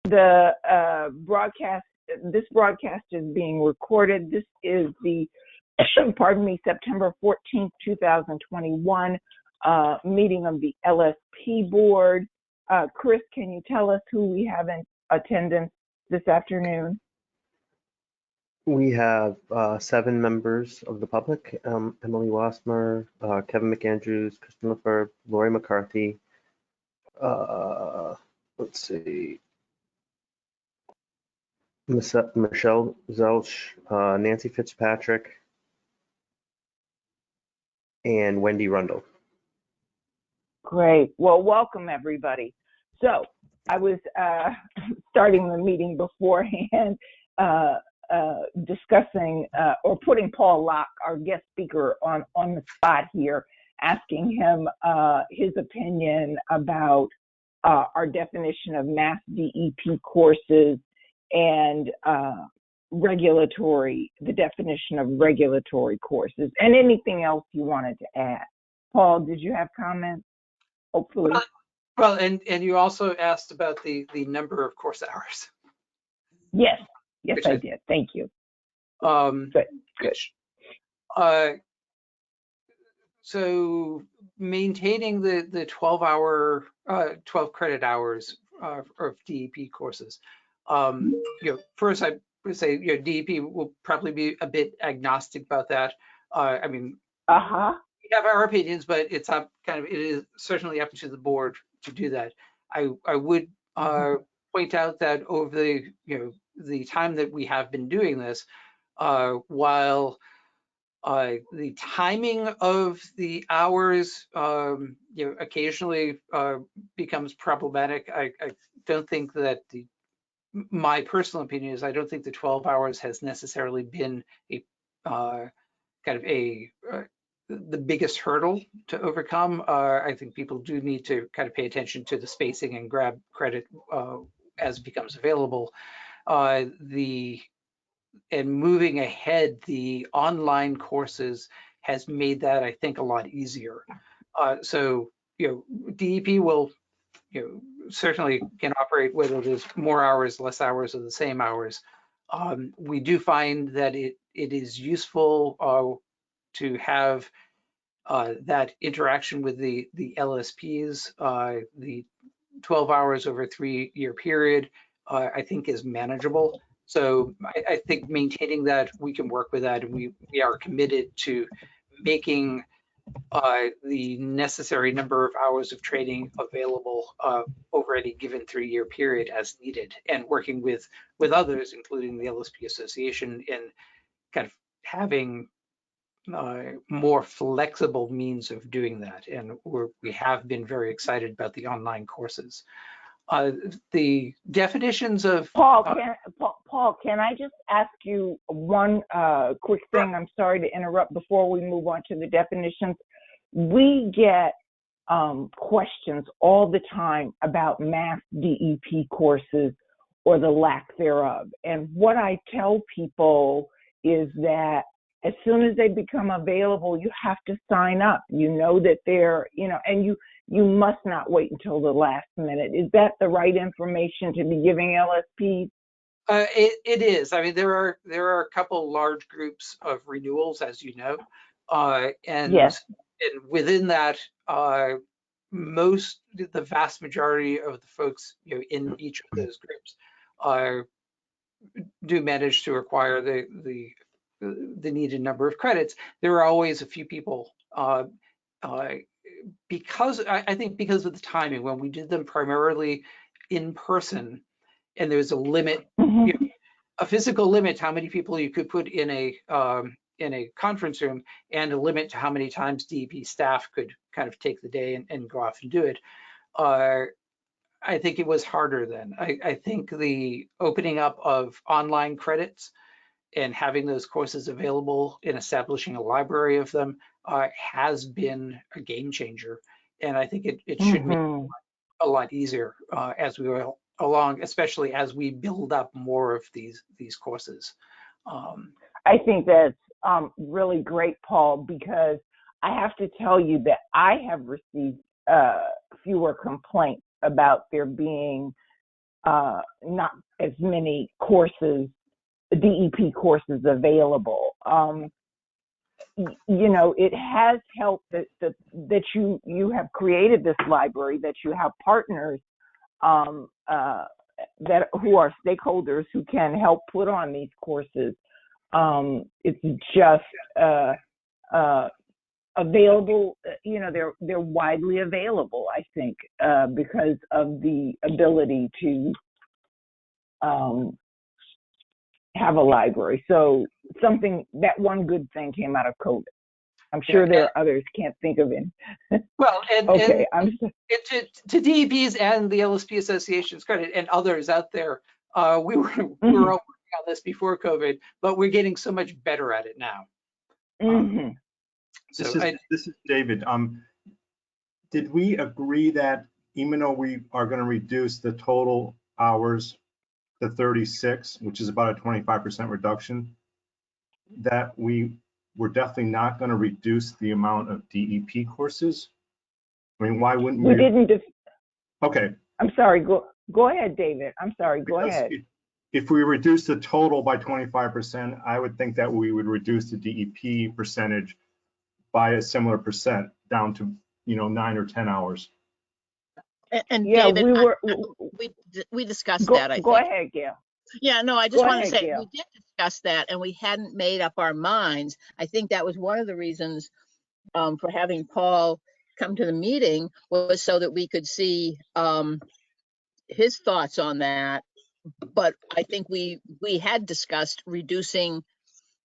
The this broadcast is being recorded. This is the, pardon me, September 14th, 2021 meeting of the LSP board. Chris, can you tell us who we have in attendance this afternoon? We have 7 members of the public: Emily Wassmer, Kevin McAndrews, Kristen Lefebvre, Lori McCarthy. Let's see, Michelle Zelch, Nancy Fitzpatrick, and Wendy Rundle. Great. Well, welcome everybody. So I was starting the meeting beforehand, discussing or putting Paul Locke, our guest speaker, on the spot here, asking him his opinion about our definition of mass DEP courses and the definition of regulatory courses, and anything else you wanted to add. Paul, did you have comments? Hopefully. Well, and you also asked about the number of course hours. Yes, I did. Thank you. Good. So maintaining the 12 credit hours of DEP courses. First I would say DEP will probably be a bit agnostic about that. I mean, we have our opinions, but it is certainly up to the board to do that. I would point out that over the time that we have been doing this, while the timing of the hours occasionally becomes problematic, I don't think that my personal opinion is I don't think the 12 hours has necessarily been the biggest hurdle to overcome. I think people do need to kind of pay attention to the spacing and grab credit as it becomes available. And moving ahead, the online courses has made that, I think, a lot easier. So DEP will certainly can operate whether there's more hours, less hours, or the same hours. We do find that it is useful to have that interaction with the LSPs. The 12 hours over a 3-year period, I think, is manageable. So I think maintaining that, we can work with that, and we are committed to making the necessary number of hours of training available over any given 3-year period as needed, and working with others, including the LSP Association, in kind of having more flexible means of doing that. And we have been very excited about the online courses. The definitions of Paul, can I just ask you one quick thing? I'm sorry to interrupt before we move on to the definitions. We get questions all the time about mass DEP courses or the lack thereof. And what I tell people is that as soon as they become available, you have to sign up. You know that they're, and you must not wait until the last minute. Is that the right information to be giving LSPs? It is. I mean, there are a couple large groups of renewals, as you know, and yes. And within that, the vast majority of the folks in each of those groups do manage to acquire the needed number of credits. There are always a few people because I think because of the timing, when we did them primarily in person, and there's a limit, a physical limit to how many people you could put in a conference room, and a limit to how many times DEP staff could kind of take the day and go off and do it. I think it was harder then. I think the opening up of online credits and having those courses available and establishing a library of them has been a game changer. And I think it should make it a lot easier as we go along, especially as we build up more of these courses. I think that's really great, Paul, because I have to tell you that I have received fewer complaints about there being not as many courses, DEP courses available. You know, it has helped that you have created this library, that you have partners that who are stakeholders who can help put on these courses. It's just available. You know, they're widely available, I think, because of the ability to have a library. So that one good thing came out of COVID. I'm sure there are others, can't think of it. Well, Okay, to DEP's and the LSP Association's credit and others out there, we were all working on this before COVID, but we're getting so much better at it now. This is David. Did we agree that even though we are going to reduce the total hours to 36, which is about a 25% reduction, that we're definitely not going to reduce the amount of DEP courses? I mean, why wouldn't we? We didn't. Okay. I'm sorry. Go ahead, David. I'm sorry. Go ahead. If we reduce the total by 25%, I would think that we would reduce the DEP percentage by a similar percent down to, 9 or 10 hours. And yeah, David, we discussed that. I think. Go ahead, Gail. Yeah, no, I just want to say Gail. we did discuss that, and we hadn't made up our minds. I think that was one of the reasons for having Paul come to the meeting, was so that we could see his thoughts on that. But I think we had discussed reducing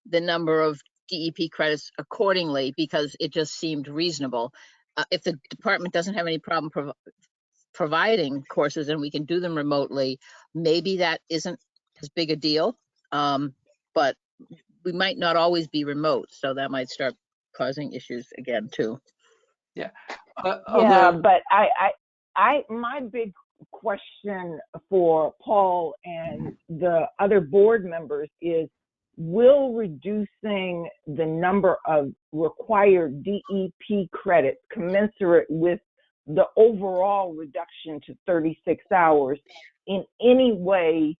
the number of DEP credits accordingly, because it just seemed reasonable. If the department doesn't have any problem providing courses and we can do them remotely, maybe that isn't as big a deal. But we might not always be remote, so that might start causing issues again too. Yeah. Yeah, but my big question for Paul and the other board members is, will reducing the number of required DEP credits commensurate with the overall reduction to 36 hours in any way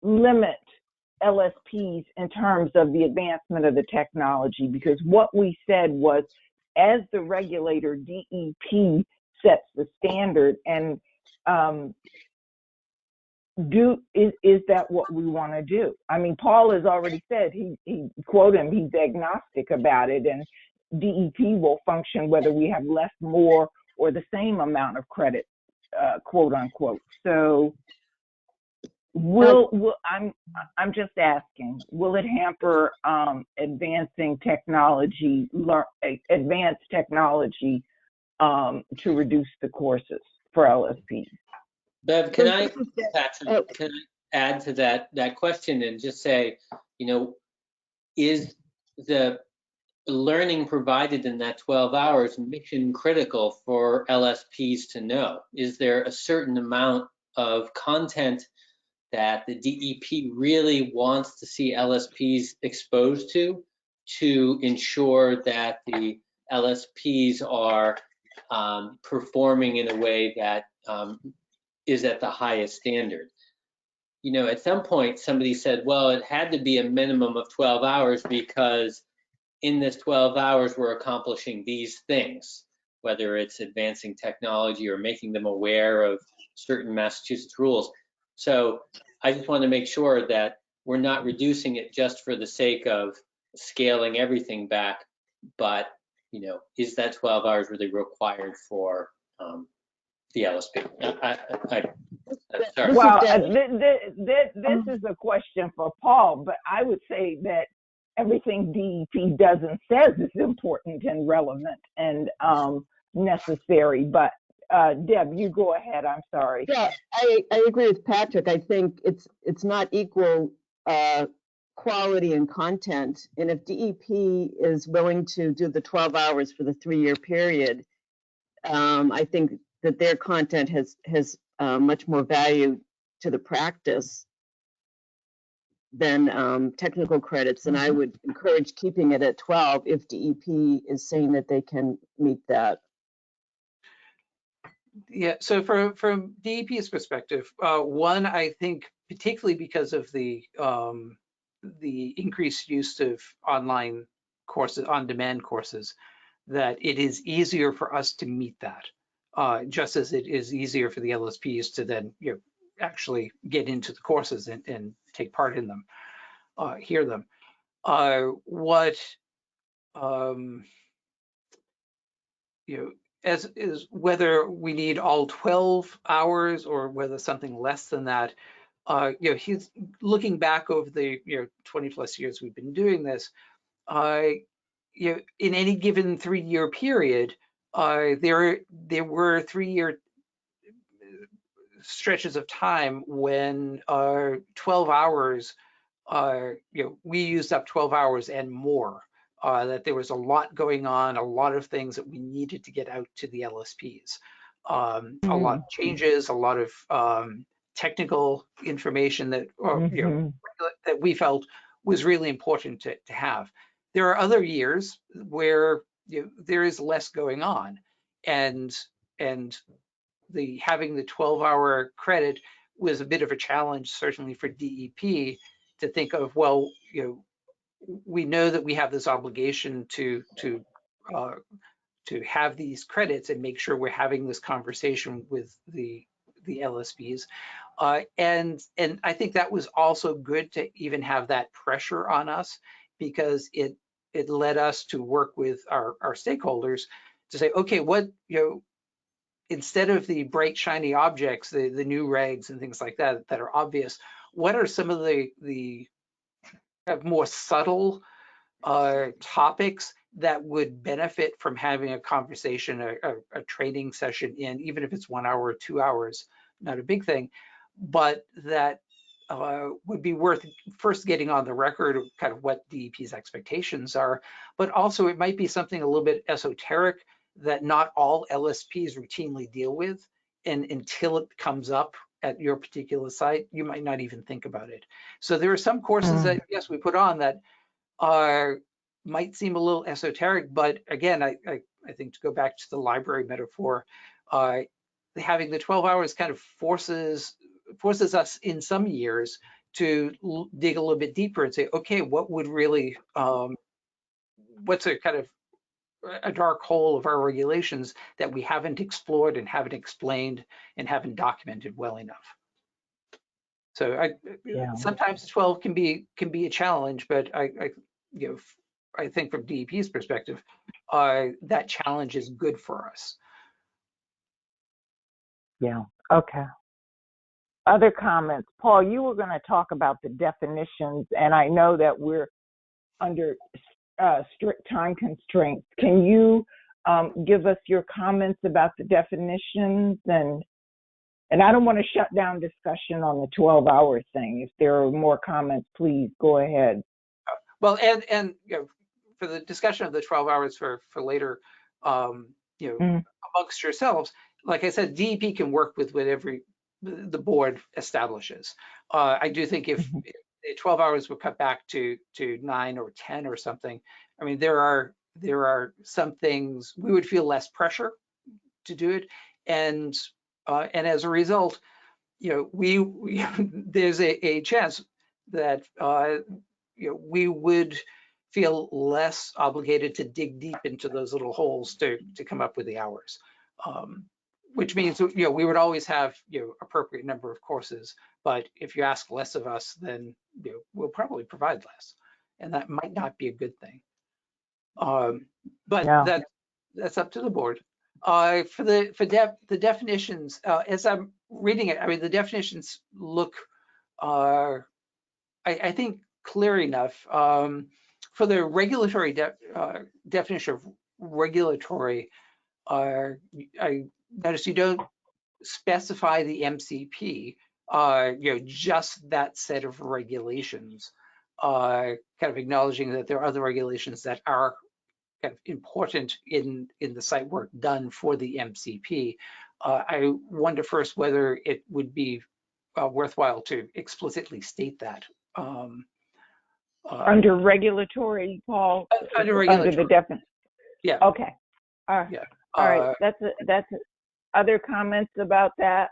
limit LSPs in terms of the advancement of the technology? Because what we said was, as the regulator, DEP sets the standard, and is that what we want to do? I mean, Paul has already said, he quote him, he's agnostic about it, and DEP will function whether we have less, more, or the same amount of credit, quote unquote. So I'm just asking, will it hamper advancing technology, advanced technology to reduce the courses for LSPs? Bev, can I add to that question and just say, is the learning provided in that 12 hours mission critical for LSPs to know? Is there a certain amount of content that the DEP really wants to see LSPs exposed to ensure that the LSPs are performing in a way that is at the highest standard? At some point somebody said, well, it had to be a minimum of 12 hours because in this 12 hours we're accomplishing these things, whether it's advancing technology or making them aware of certain Massachusetts rules. So I just want to make sure that we're not reducing it just for the sake of scaling everything back, but is that 12 hours really required for the LSP? Sorry. Well, this is a question for Paul, but I would say that everything DEP does and says is important and relevant and necessary. But Deb, you go ahead. I'm sorry. Yeah, I agree with Patrick. I think it's not equal quality and content. And if DEP is willing to do the 12 hours for the 3-year period, I think that their content has much more value to the practice than technical credits. And I would encourage keeping it at 12 if DEP is saying that they can meet that. Yeah, so from DEP's perspective, one, I think particularly because of the increased use of online courses, on-demand courses, that it is easier for us to meet that, just as it is easier for the LSPs to then actually get into the courses and take part in them, hear them. What as is whether we need all 12 hours or whether something less than that. He's looking back over the 20 plus years we've been doing this. In any given 3-year period, there were 3-year stretches of time when 12 hours, we used up 12 hours and more. That there was a lot going on, a lot of things that we needed to get out to the LSPs. A lot of changes, a lot of technical information that that we felt was really important to have. There are other years where there is less going on, and having the 12-hour credit was a bit of a challenge, certainly for DEP, to think of, well, we know that we have this obligation to have these credits and make sure we're having this conversation with the LSPs. And I think that was also good to even have that pressure on us, because it led us to work with our stakeholders to say, okay, what, instead of the bright shiny objects, the new regs and things like that that are obvious, what are some of the more subtle topics that would benefit from having a conversation, a training session in, even if it's 1 hour or 2 hours, not a big thing, but that would be worth first getting on the record of kind of what DEP's expectations are, but also it might be something a little bit esoteric that not all LSPs routinely deal with, and until it comes up at your particular site, you might not even think about it. So there are some courses that, yes, we put on that might seem a little esoteric, but again, I think, to go back to the library metaphor, having the 12 hours kind of forces us in some years to dig a little bit deeper and say, okay, what would really, what's a kind of a dark hole of our regulations that we haven't explored and haven't explained and haven't documented well enough. So sometimes 12 can be a challenge, but I think from DEP's perspective, that challenge is good for us. Yeah. Okay. Other comments? Paul, you were going to talk about the definitions, and I know that we're under strict time constraints. Can you give us your comments about the definitions? And I don't want to shut down discussion on the 12-hour thing. If there are more comments, please go ahead. Well, and for the discussion of the 12 hours for later, amongst yourselves, like I said, DEP can work with whatever the board establishes. I do think if 12 hours were cut back to 9 or 10 or something, I mean, there are some things we would feel less pressure to do it, and as a result, we there's a chance that we would feel less obligated to dig deep into those little holes to come up with the hours, which means we would always have appropriate number of courses. But if you ask less of us, then we'll probably provide less, and that might not be a good thing. But that's up to the board. For the definitions, as I'm reading it, I mean, the definitions look, I think, clear enough. For the regulatory definition of regulatory, I notice you don't specify the MCP, just that set of regulations, kind of acknowledging that there are other regulations that are kind of important in the site work done for the MCP. I wonder first whether it would be worthwhile to explicitly state that. Under regulatory, Paul? Under regulatory. Under the definition? Yeah. Okay. All right. Yeah. All right. That's other comments about that?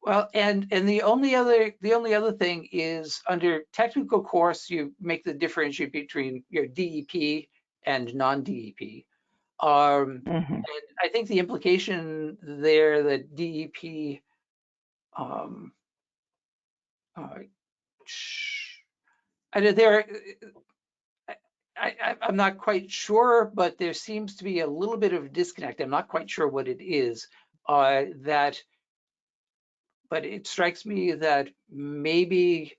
Well, and the only other thing is under technical course, you make the differentiate between your DEP and non-DEP. And I think the implication there that DEP, I'm not quite sure, but there seems to be a little bit of disconnect. I'm not quite sure what it is. But it strikes me that maybe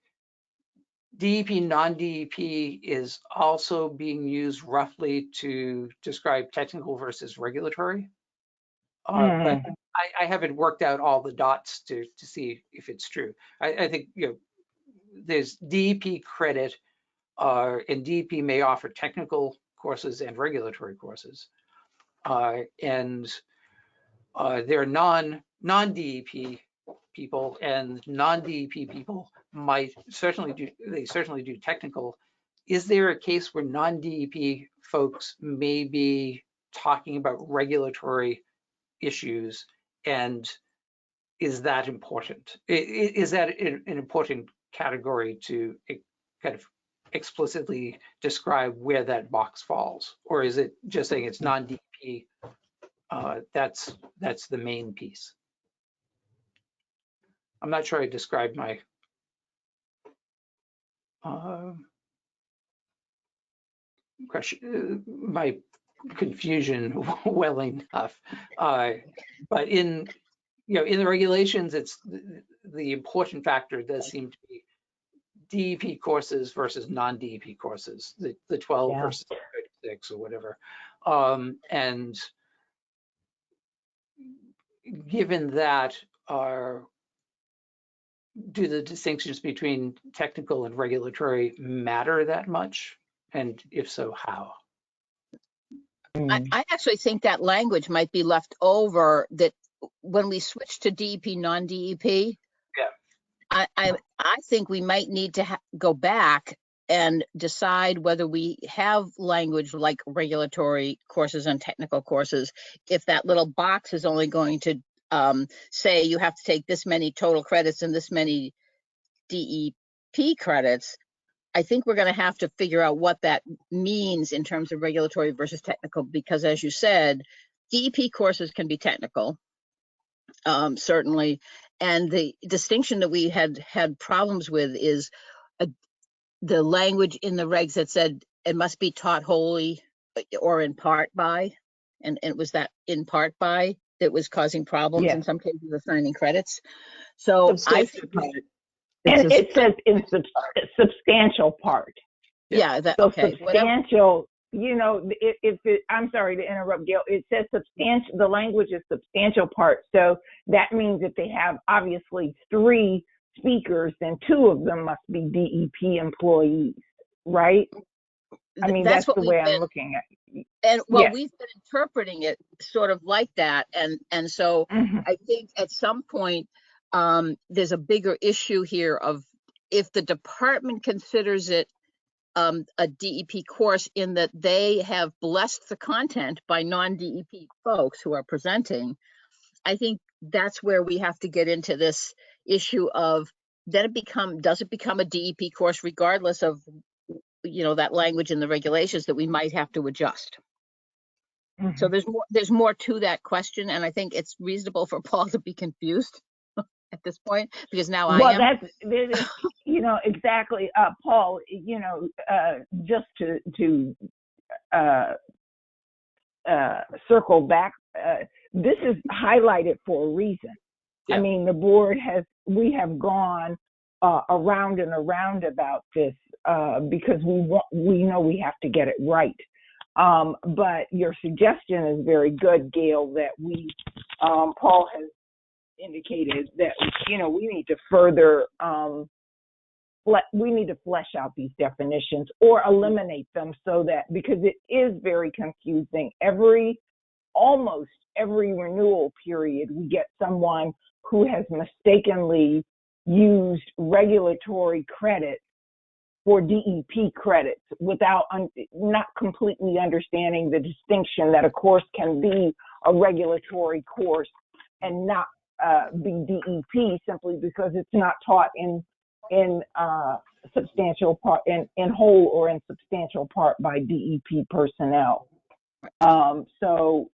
DEP, non-DEP is also being used roughly to describe technical versus regulatory. But I haven't worked out all the dots to see if it's true. I think, you know, there's DEP credit, and DEP may offer technical courses and regulatory courses. And there are non-DEP people, and non-DEP people might certainly do technical. Is there a case where non-DEP folks may be talking about regulatory issues, and is that important? Is that an important category to kind of explicitly describe where that box falls, or is it just saying it's non-DEP? That's the main piece. I'm not sure I described my question, my confusion well enough. But in the regulations, it's the important factor does seem to be DEP courses versus non-DEP courses, the 12 versus 36 or whatever. And given that, do the distinctions between technical and regulatory matter that much? And if so, how? I actually think that language might be left over, that when we switch to DEP, non-DEP, yeah. I think we might need to go back and decide whether we have language like regulatory courses and technical courses, if that little box is only going to say you have to take this many total credits and this many DEP credits. I think we're going to have to figure out what that means in terms of regulatory versus technical, because as you said, DEP courses can be technical, certainly. And the distinction that we had problems with is the language in the regs that said it must be taught wholly or in part by, and it was that in part by that was causing problems in some cases assigning credits. So I think and it says in substantial part. Yeah. So substantial, you know, I'm sorry to interrupt, Gail. It says substantial, the language is substantial part. So that means that they have obviously 3 speakers, then 2 of them must be DEP employees, right? I mean, that's the way I'm looking at it. And well, we've been interpreting it sort of like that. And so I think at some point, there's a bigger issue here of if the department considers it a DEP course, in that they have blessed the content by non-DEP folks who are presenting. I think that's where we have to get into this issue of does it become a DEP course regardless of, you know, that language in the regulations that we might have to adjust. So there's more to that question, and I think it's reasonable for Paul to be confused at this point, because now I am. That's, you know, exactly, Paul, you know, just to circle back, this is highlighted for a reason. I mean, the board we have gone around and around about this because we know we have to get it right. But your suggestion is very good, Gail, that Paul has indicated that, you know, we need to further, we need to flesh out these definitions or eliminate them, so that, because it is very confusing. Almost every renewal period, we get someone who has mistakenly used regulatory credit for DEP credits without not completely understanding the distinction that a course can be a regulatory course and not be DEP simply because it's not taught in substantial part, in whole or in substantial part by DEP personnel. So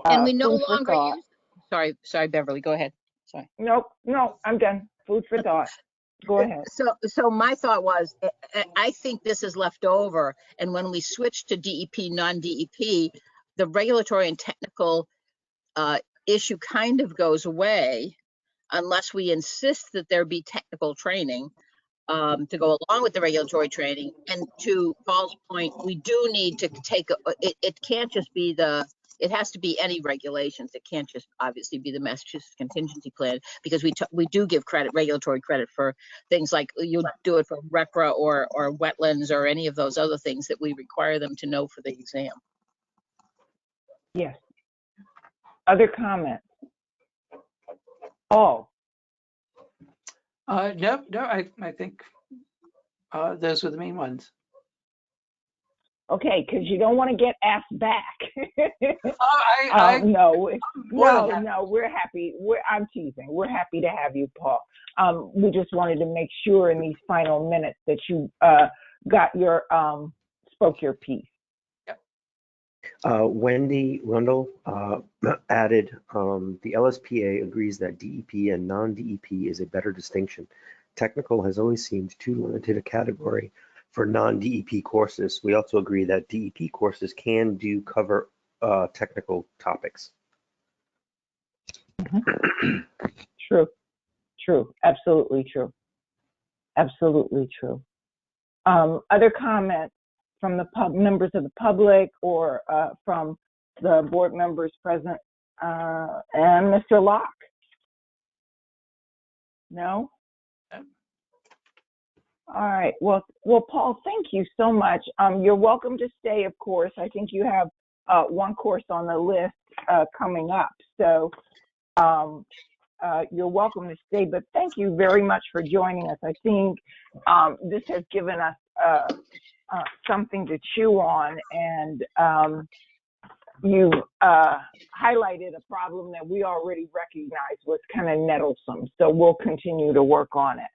And we no food for longer thought. use, sorry, Beverly, go ahead. Sorry. No, I'm done. Food for thought. Go ahead. So my thought was, I think this is left over. And when we switch to DEP, non-DEP, the regulatory and technical issue kind of goes away unless we insist that there be technical training to go along with the regulatory training. And to Paul's point, we do need to take, it can't just be it has to be any regulations. It can't just obviously be the Massachusetts contingency plan, because we do give regulatory credit for things like you do it for RECRA or wetlands or any of those other things that we require them to know for the exam. Yes. Other comments? Oh. No, I think those were the main ones. Okay, because you don't want to get asked back. No, we're happy. I'm teasing. We're happy to have you, Paul. We just wanted to make sure in these final minutes that you got your spoke your piece. Wendy Rundle added, the LSPA agrees that DEP and non-DEP is a better distinction. Technical has always seemed too limited a category for non-DEP courses. We also agree that DEP courses can cover technical topics. True, absolutely true. Other comments from the members of the public or from the board members present, and Mr. Locke? No? All right. Well, Paul, thank you so much. You're welcome to stay, of course. I think you have one course on the list coming up. So you're welcome to stay, but thank you very much for joining us. I think this has given us something to chew on, and you've highlighted a problem that we already recognized was kind of nettlesome. So we'll continue to work on it.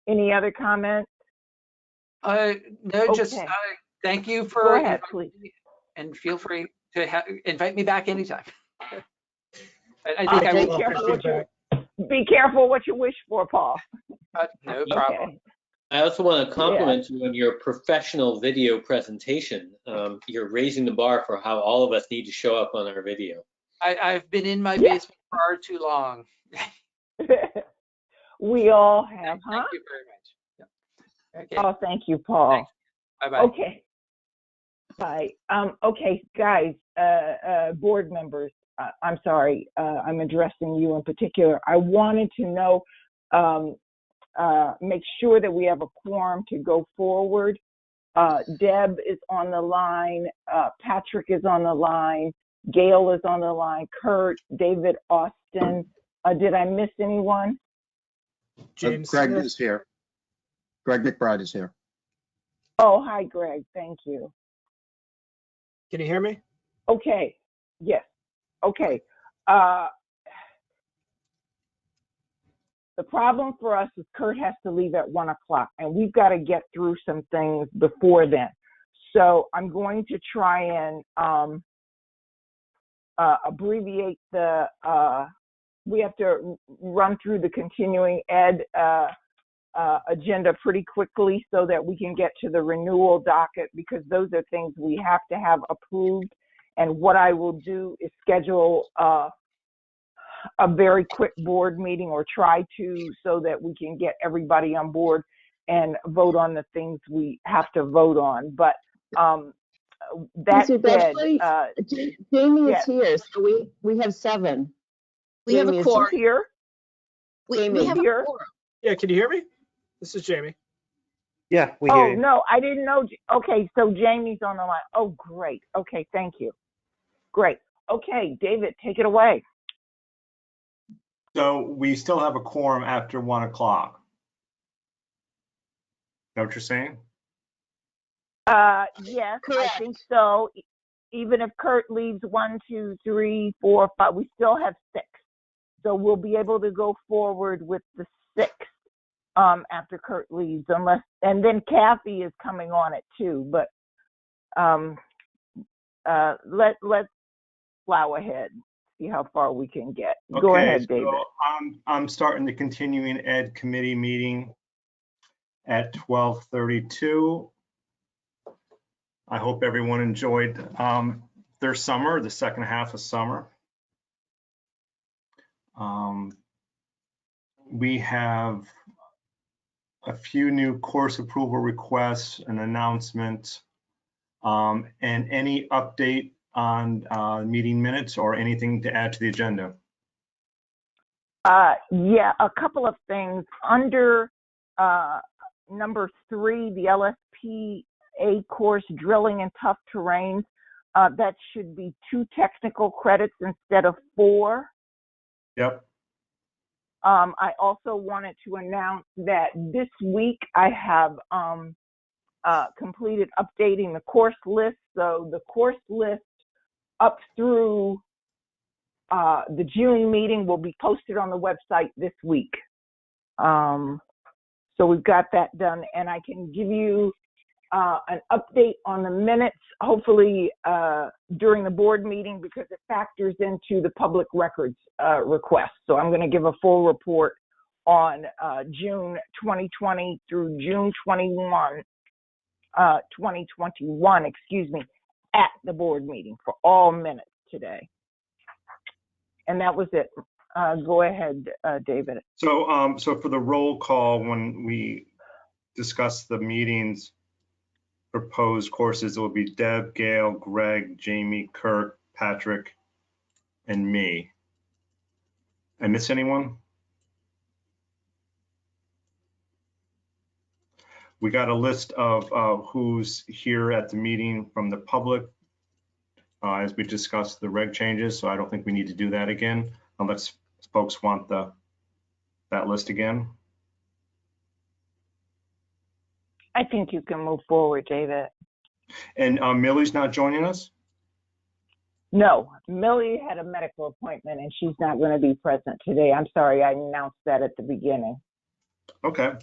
Any other comments? No, Okay. just thank you for Go ahead, please. And feel free to invite me back anytime. I think I will. Be careful what you wish for, Paul. No problem. Okay. I also want to compliment you on your professional video presentation. You're raising the bar for how all of us need to show up on our video. I've been in my basement far too long. We all have, huh? Thank you very much. Yeah. Okay. Oh, thank you, Paul. Bye-bye. Okay. Bye. Okay, guys, board members, I'm sorry, I'm addressing you in particular. I wanted to know, make sure that we have a quorum to go forward. Deb is on the line, Patrick is on the line, Gail is on the line, Kurt, David Austin. Did I miss anyone? James Greg is here. Greg McBride is here. Oh, hi, Greg. Thank you. Can you hear me? Okay. Yes. Okay. The problem for us is Kurt has to leave at 1 o'clock, and we've got to get through some things before then. So I'm going to try and abbreviate the, we have to run through the continuing ed agenda pretty quickly so that we can get to the renewal docket, because those are things we have to have approved. And what I will do is schedule a very quick board meeting, or try to, so that we can get everybody on board and vote on the things we have to vote on. But that said, Jamie is here, so we have 7. We have a quorum here. We have a quorum. Yeah, can you hear me? This is Jamie. Yeah, we hear you. Oh, no, I didn't know. Okay, so Jamie's on the line. Oh, great. Okay, thank you. Great. Okay, David, take it away. So we still have a quorum after 1 o'clock. Is that what you're saying? Yes, Correct. I think so. even if Kurt leaves 1, 2, 3, 4, 5, we still have 6. So we'll be able to go forward with the 6 after Kurt leaves, and then Kathy is coming on it too. But let's plow ahead, see how far we can get. Go ahead, David. So I'm starting the continuing ed committee meeting at 12:32. I hope everyone enjoyed their summer, the second half of summer. We have a few new course approval requests, an announcement, and any update on meeting minutes or anything to add to the agenda. Yeah, a couple of things. Under number 3, the LSP course, Drilling in Tough Terrains, that should be 2 technical credits instead of 4. Yep. I also wanted to announce that this week I have completed updating the course list. So the course list up through the June meeting will be posted on the website this week. So we've got that done, and I can give you an update on the minutes, hopefully during the board meeting, because it factors into the public records request. So I'm going to give a full report on June 2020 through June 2021, at the board meeting for all minutes today. And that was it. Go ahead, David. So, so for the roll call, when we discuss the meetings, proposed courses, it will be Deb, Gail, Greg, Jamie, Kurt, Patrick, and me. I miss anyone? We got a list of who's here at the meeting from the public as we discussed the reg changes, so I don't think we need to do that again unless folks want that list again. I think you can move forward, David. And Millie's not joining us? No, Millie had a medical appointment and she's not going to be present today. I'm sorry, I announced that at the beginning. Okay.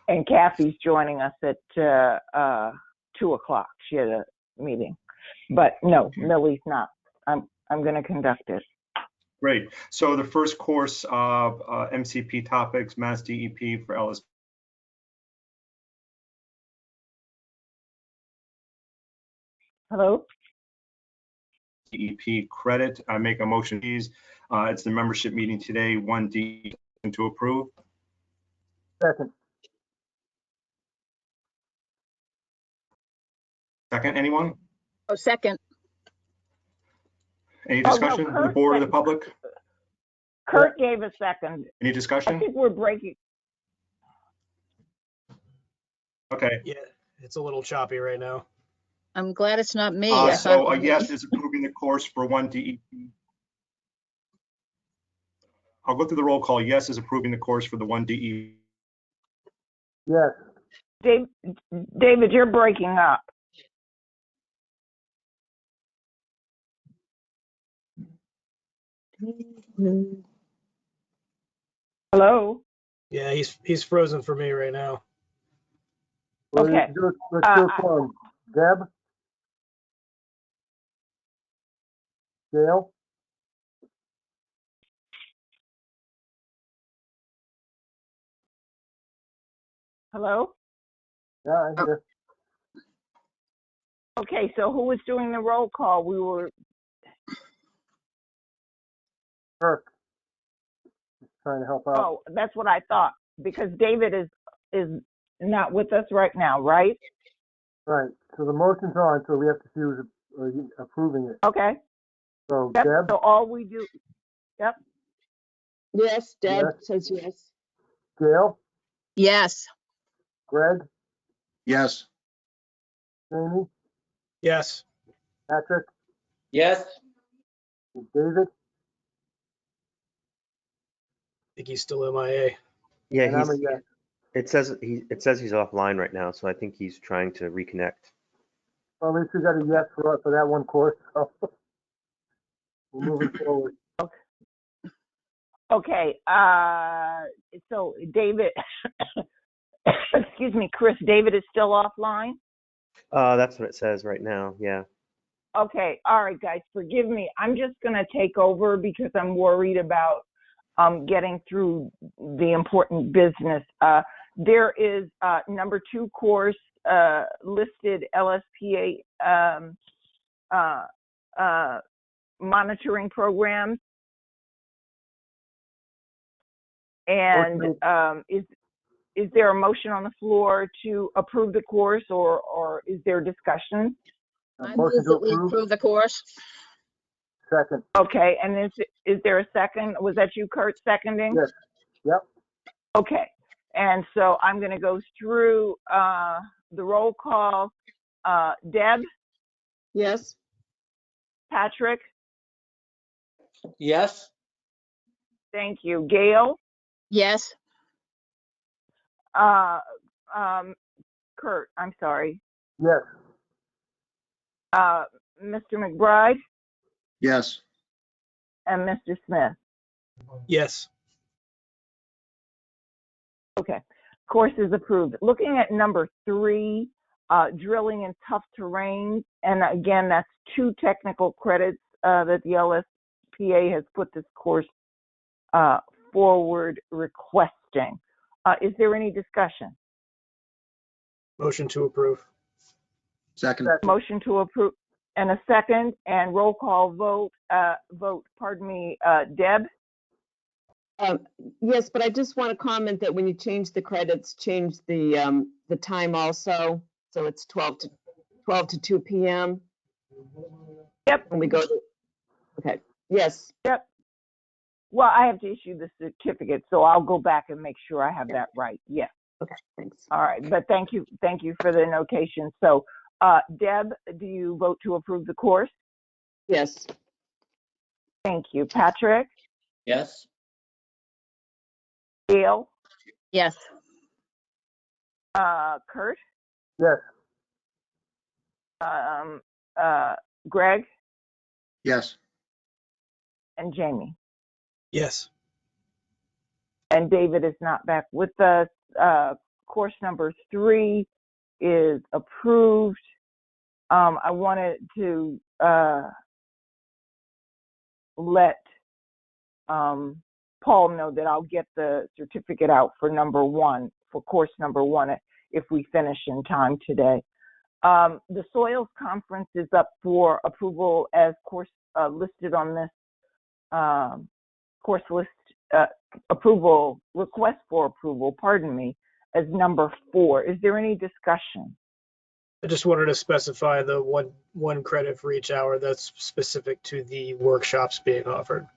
And Kathy's joining us at 2 o'clock. She had a meeting. But no, Millie's not. I'm going to conduct it. Great. So the first course of MCP topics, Mass DEP for LSP. Hello? DEP credit. I make a motion, please. It's the membership meeting today, 1D to approve. Second. Second, anyone? Oh, second. Any discussion from the board or the public? Kurt gave a second. Any I discussion? think we're breaking. Okay. Yeah, it's a little choppy right now. I'm glad it's not me. So a yes is approving the course for 1DEP. I'll go through the roll call. Yes is approving the course for the 1DEP. Yes. David, you're breaking up. Hello? Yeah, he's frozen for me right now. Okay. Let's do it one. Deb? Gail? Hello? Yeah, I'm here. Okay, so who was doing the roll call? We were, Kirk. Just trying to help out. oh, that's what I thought, because David is not with us right now, right? Right. So the motion's on, so we have to see who's approving it. Okay. So Yep. Deb? So all we do, yep. Yes, Deb Yes. says yes. Gail? Yes. Greg? Yes. Jamie? Yes. Patrick? Yes, David? I think he's still MIA. Yeah, And I'm a yes. it says he's offline right now, so I think he's trying to reconnect. Well, at least we got a yes for that one course. So we're moving forward. Okay. So David, excuse me, Chris, David is still offline? That's what it says right now, yeah. Okay. All right, guys, forgive me. I'm just going to take over because I'm worried about getting through the important business. There is number 2 course listed, LSPA monitoring programs. And is there a motion on the floor to approve the course, or is there discussion? I move that we approve the course. Second. Okay, and is there a second? Was that you, Kurt, seconding? Yes. Yep. Okay, and so I'm going to go through the roll call. Deb? Yes. Patrick? Yes. Thank you. Gail? Yes. Kurt, I'm sorry. Yes. Mr. McBride Yes. and Mr. Smith. Yes. Okay. Course is approved. Looking at number 3, drilling in tough terrain, and again, that's 2 technical credits that the LSPA has put this course forward requesting. Is there any discussion? Motion to approve. Second. Motion to approve and a second, and roll call vote. Pardon me, Deb? Yes, but I just want to comment that when you change the credits, change the time also. So it's 12 to 2 p.m. Yep. When we go to, okay. Yes. Yep. Well, I have to issue the certificate, so I'll go back and make sure I have that right. Yes. Okay, thanks. All right, but thank you for the notation. So, Deb, do you vote to approve the course? Yes. Thank you. Patrick? Yes. Gail? Yes. Kurt? Yes. Greg? Yes. And Jamie? Yes. And David is not back with us. Course number 3 is approved. I wanted to let Paul know that I'll get the certificate out for number 1, for course number 1, if we finish in time today. The Soils Conference is up for approval as course listed on this course list, approval, request for approval, pardon me, as number 4. Is there any discussion? I just wanted to specify the one credit for each hour that's specific to the workshops being offered.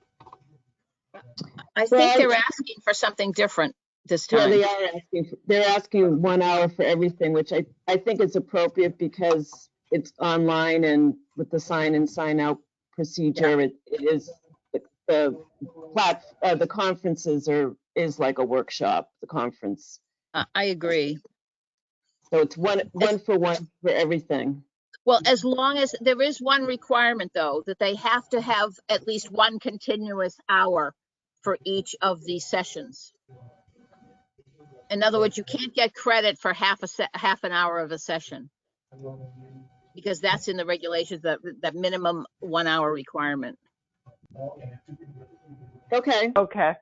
I think they're asking for something different this Yeah, time. they are asking. They're asking 1 hour for everything, which I think is appropriate because it's online and with the sign in, sign out procedure, it is the conferences is like a workshop. The conference. I agree. So it's one for everything. Well, as long as there is one requirement, though, that they have to have at least one continuous hour for each of these sessions. In other words, you can't get credit for half an hour of a session, because that's in the regulations, that minimum 1 hour requirement. Okay. Okay.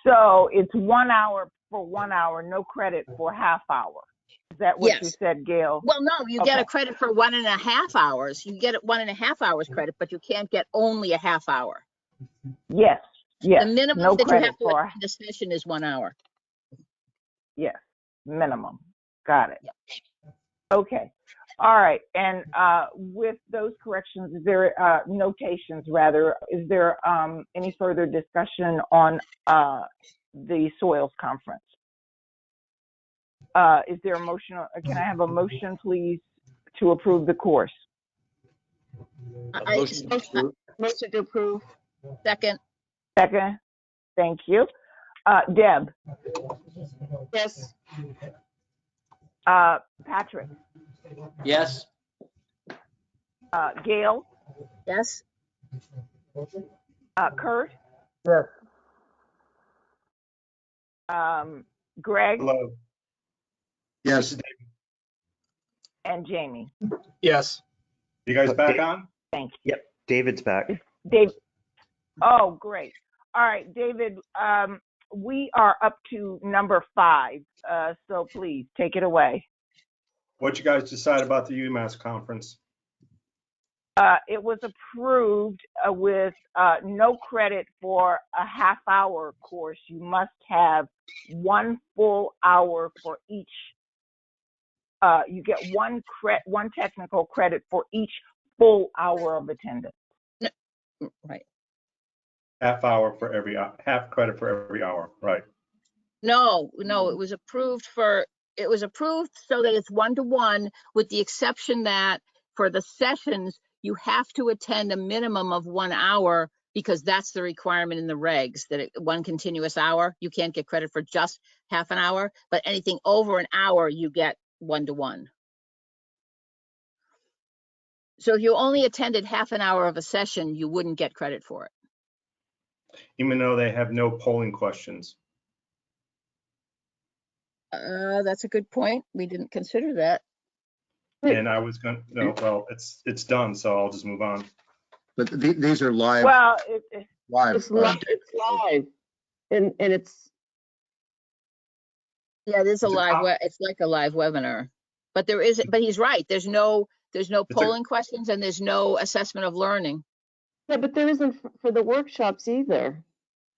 So it's 1 hour for 1 hour, no credit for half hour. Is that what you said, Gail? Well, no, you get a credit for 1.5 hours. You get 1.5 hours credit, but you can't get only a half hour. Yes. Yes. The minimum no that you credit have to for. attend a session is 1 hour. Yes. Minimum. Got it. Yep. Okay. All right. And with those corrections, is there notations rather? Is there any further discussion on the Soils Conference? Is there a motion? Can I have a motion, please, to approve the course? Motion to approve. Motion to approve. Second. Second. Thank you. Deb? Yes. Patrick? Yes. Gail, Yes? Kurt, Yes. Greg, Hello. Yes, and Jamie. Yes. You guys back on? Thank you. Yep, David's back. Dave. Oh, great. All right, David, we are up to number 5. So please take it away. What you guys decide about the UMass conference? It was approved with no credit for a half-hour course. You must have 1 full hour for each. You get one technical credit for each full hour of attendance. Right. Half credit for every hour, right? No, it was approved so that it's 1-to-1, with the exception that for the sessions, you have to attend a minimum of 1 hour, because that's the requirement in the regs, that one continuous hour, you can't get credit for just half an hour, but anything over an hour, you get 1-to-1. So if you only attended half an hour of a session, you wouldn't get credit for it. Even though they have no polling questions. That's a good point. We didn't consider that. And I was going to, no, well, it's done, so I'll just move on. but these are live. Well, Live. It's live, and it's, Yeah, it is It's it's like a live webinar, but but he's right. There's no polling questions, and there's no assessment of learning. yeah, but there isn't for the workshops either.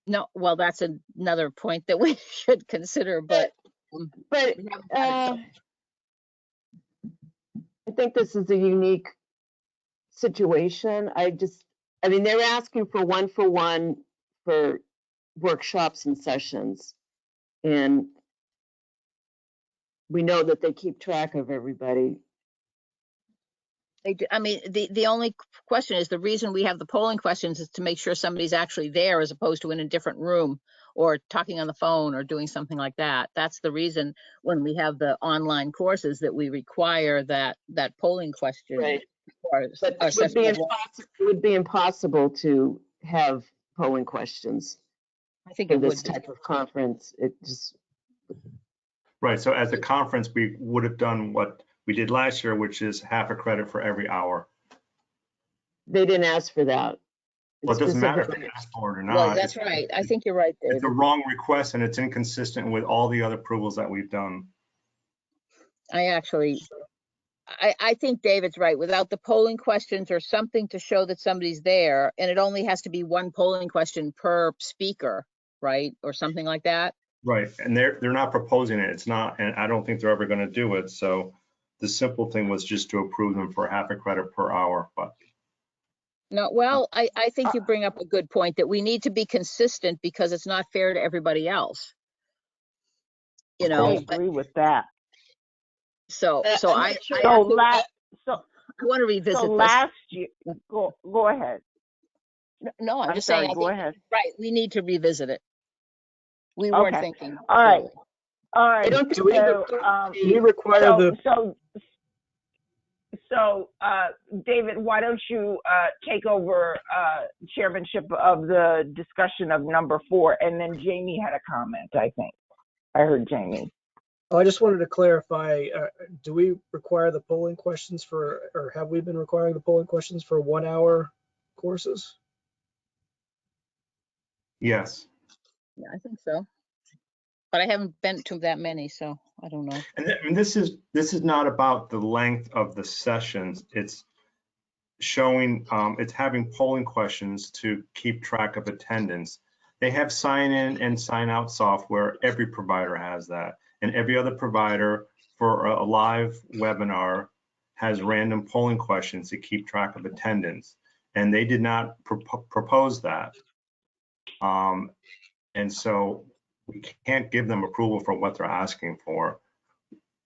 No, well, that's another point that we should consider, but But we haven't done it, I think this is a unique situation. I mean, they're asking for 1-for-1 for workshops and sessions. And we know that they keep track of everybody. I mean, the only question is, the reason we have the polling questions is to make sure somebody's actually there, as opposed to in a different room or talking on the phone or doing something like that. That's the reason when we have the online courses that we require that polling question. Right. Or But it would be impossible to have polling questions I think for it this would be. type of conference. It just, Right, so as a conference, we would have done what we did last year, which is half a credit for every hour. they didn't ask for that. Well, it doesn't matter if they Specifically- ask for it or not. Well, that's right. I think you're right, David. It's a wrong request, and it's inconsistent with all the other approvals that we've done. I think David's right. Without the polling questions or something to show that somebody's there, and it only has to be 1 polling question per speaker, right? Or something like that. Right, and they're not proposing it. It's not, and I don't think they're ever going to do it. So the simple thing was just to approve them for half a credit per hour. But No, well, I think you bring up a good point, that we need to be consistent, because it's not fair to everybody else. You know, I agree with that. so I want to revisit So this. last year, go ahead. No, I'm I'm just sorry, saying, go ahead. right, we need to revisit it. We weren't Okay. thinking. All right. All right. I don't think Do we require the, So, David, why don't you take over chairmanship of the discussion of number 4, and then Jamie had a comment, I think. I heard Jamie. I just wanted to clarify, do we require the polling questions or have we been requiring the polling questions for 1-hour courses? yes, Yeah, I think so. But I haven't been to that many, so I don't know. and this is not about the length of the sessions. It's showing, it's having polling questions to keep track of attendance. They have sign in and sign out software. Every provider has that. And every other provider for a live webinar has random polling questions to keep track of attendance. And they did not propose that. And so we can't give them approval for what they're asking for,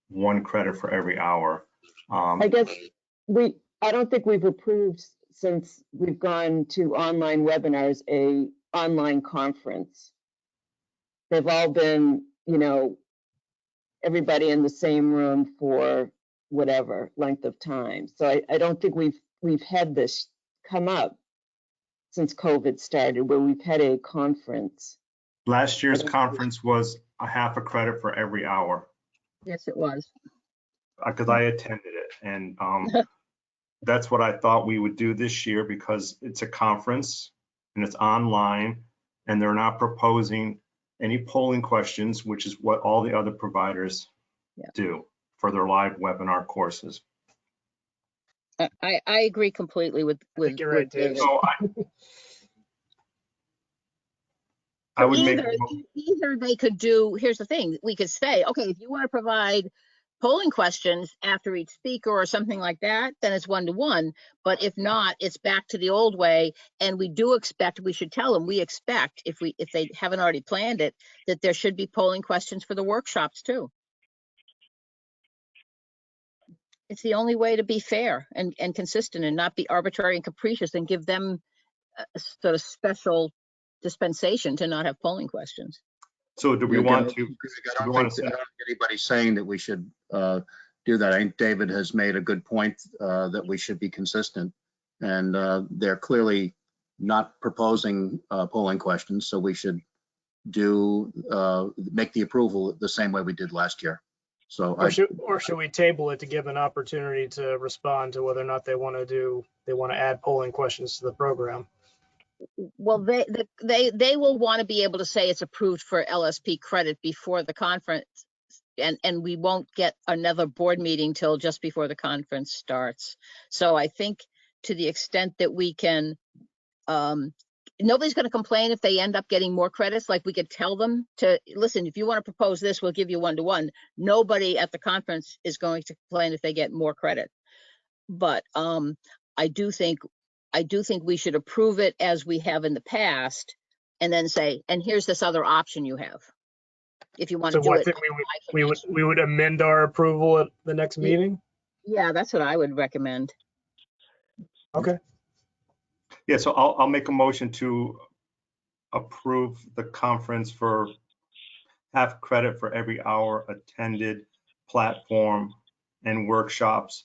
1 credit for every hour. I guess I don't think we've approved, since we've gone to online webinars, a online conference. They've all been, everybody in the same room for whatever length of time. So I don't think we've we've had this come up since COVID started, where we've had a conference. Last year's conference was a half a credit for every hour, Yes, it was. because I attended it. And that's what I thought we would do this year, because it's a conference and it's online and they're not proposing any polling questions, which is what all the other providers do for their live webinar courses. I agree completely with you're right, David. So I would make either they could do, here's the thing, we could say, okay, if you want to provide polling questions after each speaker or something like that, then it's 1-to-1. But if not, it's back to the old way. And we do expect, we should tell them, we expect, if they haven't already planned it, that there should be polling questions for the workshops too. It's the only way to be fair and consistent and not be arbitrary and capricious and give them a sort of special dispensation to not have polling questions. So do we want to? I don't think anybody's saying that we should do that. I think David has made a good point that we should be consistent, and they're clearly not proposing polling questions, so we should make the approval the same way we did last year. So or should we table it to give an opportunity to respond to whether or not they want to add polling questions to the program? Well, they will want to be able to say it's approved for LSP credit before the conference, and we won't get another board meeting till just before the conference starts. So I think to the extent that we can, nobody's going to complain if they end up getting more credits. Like, we could tell them to listen, if you want to propose this, we'll give you 1-to-1. Nobody at the conference is going to complain if they get more credit. But I do think we should approve it as we have in the past, and then say, and here's this other option you have, if you want to do it. We would amend our approval at the next meeting? Yeah, that's what I would recommend. Okay. Yeah, so I'll make a motion to approve the conference for half credit for every hour attended, platform and workshops.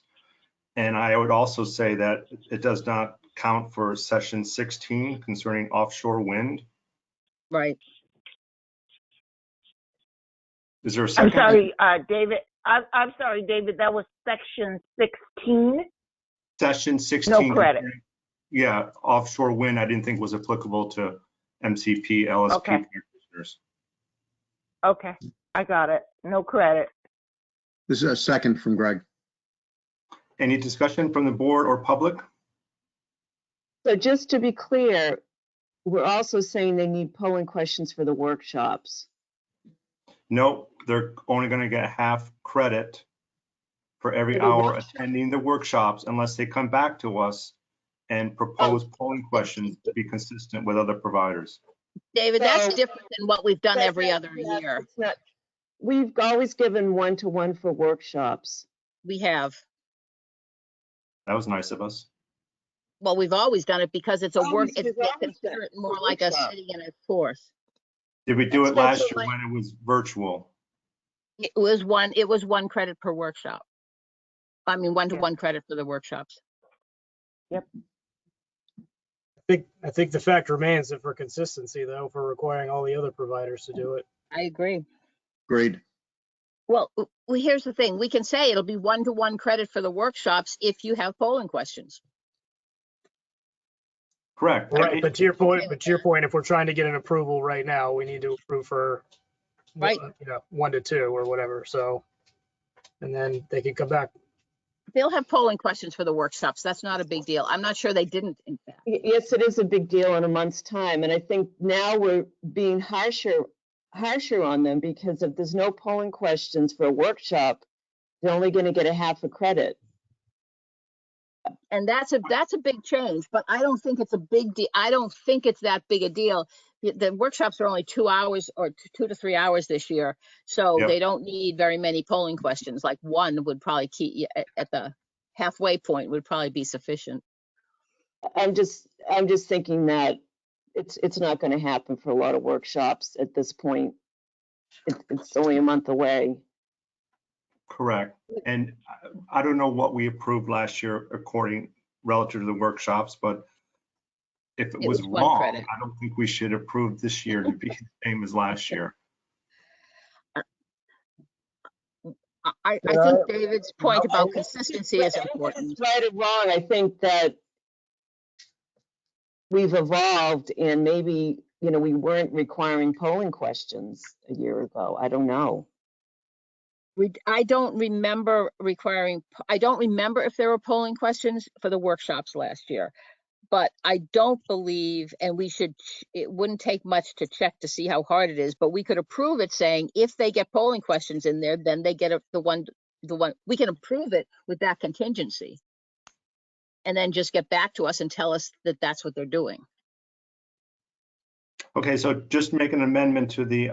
And I would also say that it does not count for session 16 concerning offshore wind. Right. Is there a second? I'm sorry, David. I'm sorry, David. That was section 16. Session 16. No credit. Yeah, offshore wind I didn't think was applicable to MCP, LSP practitioners. Okay, I got it. No credit. This is a second from Greg. Any discussion from the board or public? So just to be clear, we're also saying they need polling questions for the workshops. No, they're only going to get half credit for every hour attending the workshops unless they come back to us and propose polling questions to be consistent with other providers. David, that's different than what we've done every other year. It's not, we've always given 1-to-1 for workshops. We have. That was nice of us. Well, we've always done it because it's a work. It's we've always done consider it it more for like a workshop. sitting in a course. Did we do it last That's year what when it was virtual? It was one credit per workshop. I mean, 1-to-1 credit for the workshops. Yep. I think the fact remains that for consistency, though, for requiring all the other providers to do it. I agree. Agreed. Well, here's the thing. We can say it'll be 1-to-1 credit for the workshops if you have polling questions. Correct. Right, but to your point, if we're trying to get an approval right now, we need to approve for, right, 1-to-2 or whatever. So, and then they can come back. They'll have polling questions for the workshops. That's not a big deal. I'm not sure they didn't, in fact. Yes, it is a big deal in a month's time. And I think now we're being harsher on them, because if there's no polling questions for a workshop, they're only going to get a half a credit. And that's a big change, but I don't think it's a big deal. I don't think it's that big a deal. The workshops are only 2 hours or 2 to 3 hours this year, so they don't need very many polling questions. Like one would probably keep you at the halfway point would probably be sufficient. I'm just thinking that it's not going to happen for a lot of workshops at this point. It's only a month away. Correct. And I don't know what we approved last year according relative to the workshops, but if it It was was 1 wrong, credit. I don't think we should approve this year to be the same as last year. I Can think David's point about I- consistency is important. It's right or wrong, I think that we've evolved and maybe, you know, we weren't requiring polling questions a year ago. I don't know. I don't remember I don't remember if there were polling questions for the workshops last year. But I don't believe, and it wouldn't take much to check to see how hard it is, but we could approve it saying if they get polling questions in there, then they get the one, we can approve it with that contingency. And then just get back to us and tell us that that's what they're doing. Okay, so just make an amendment to the,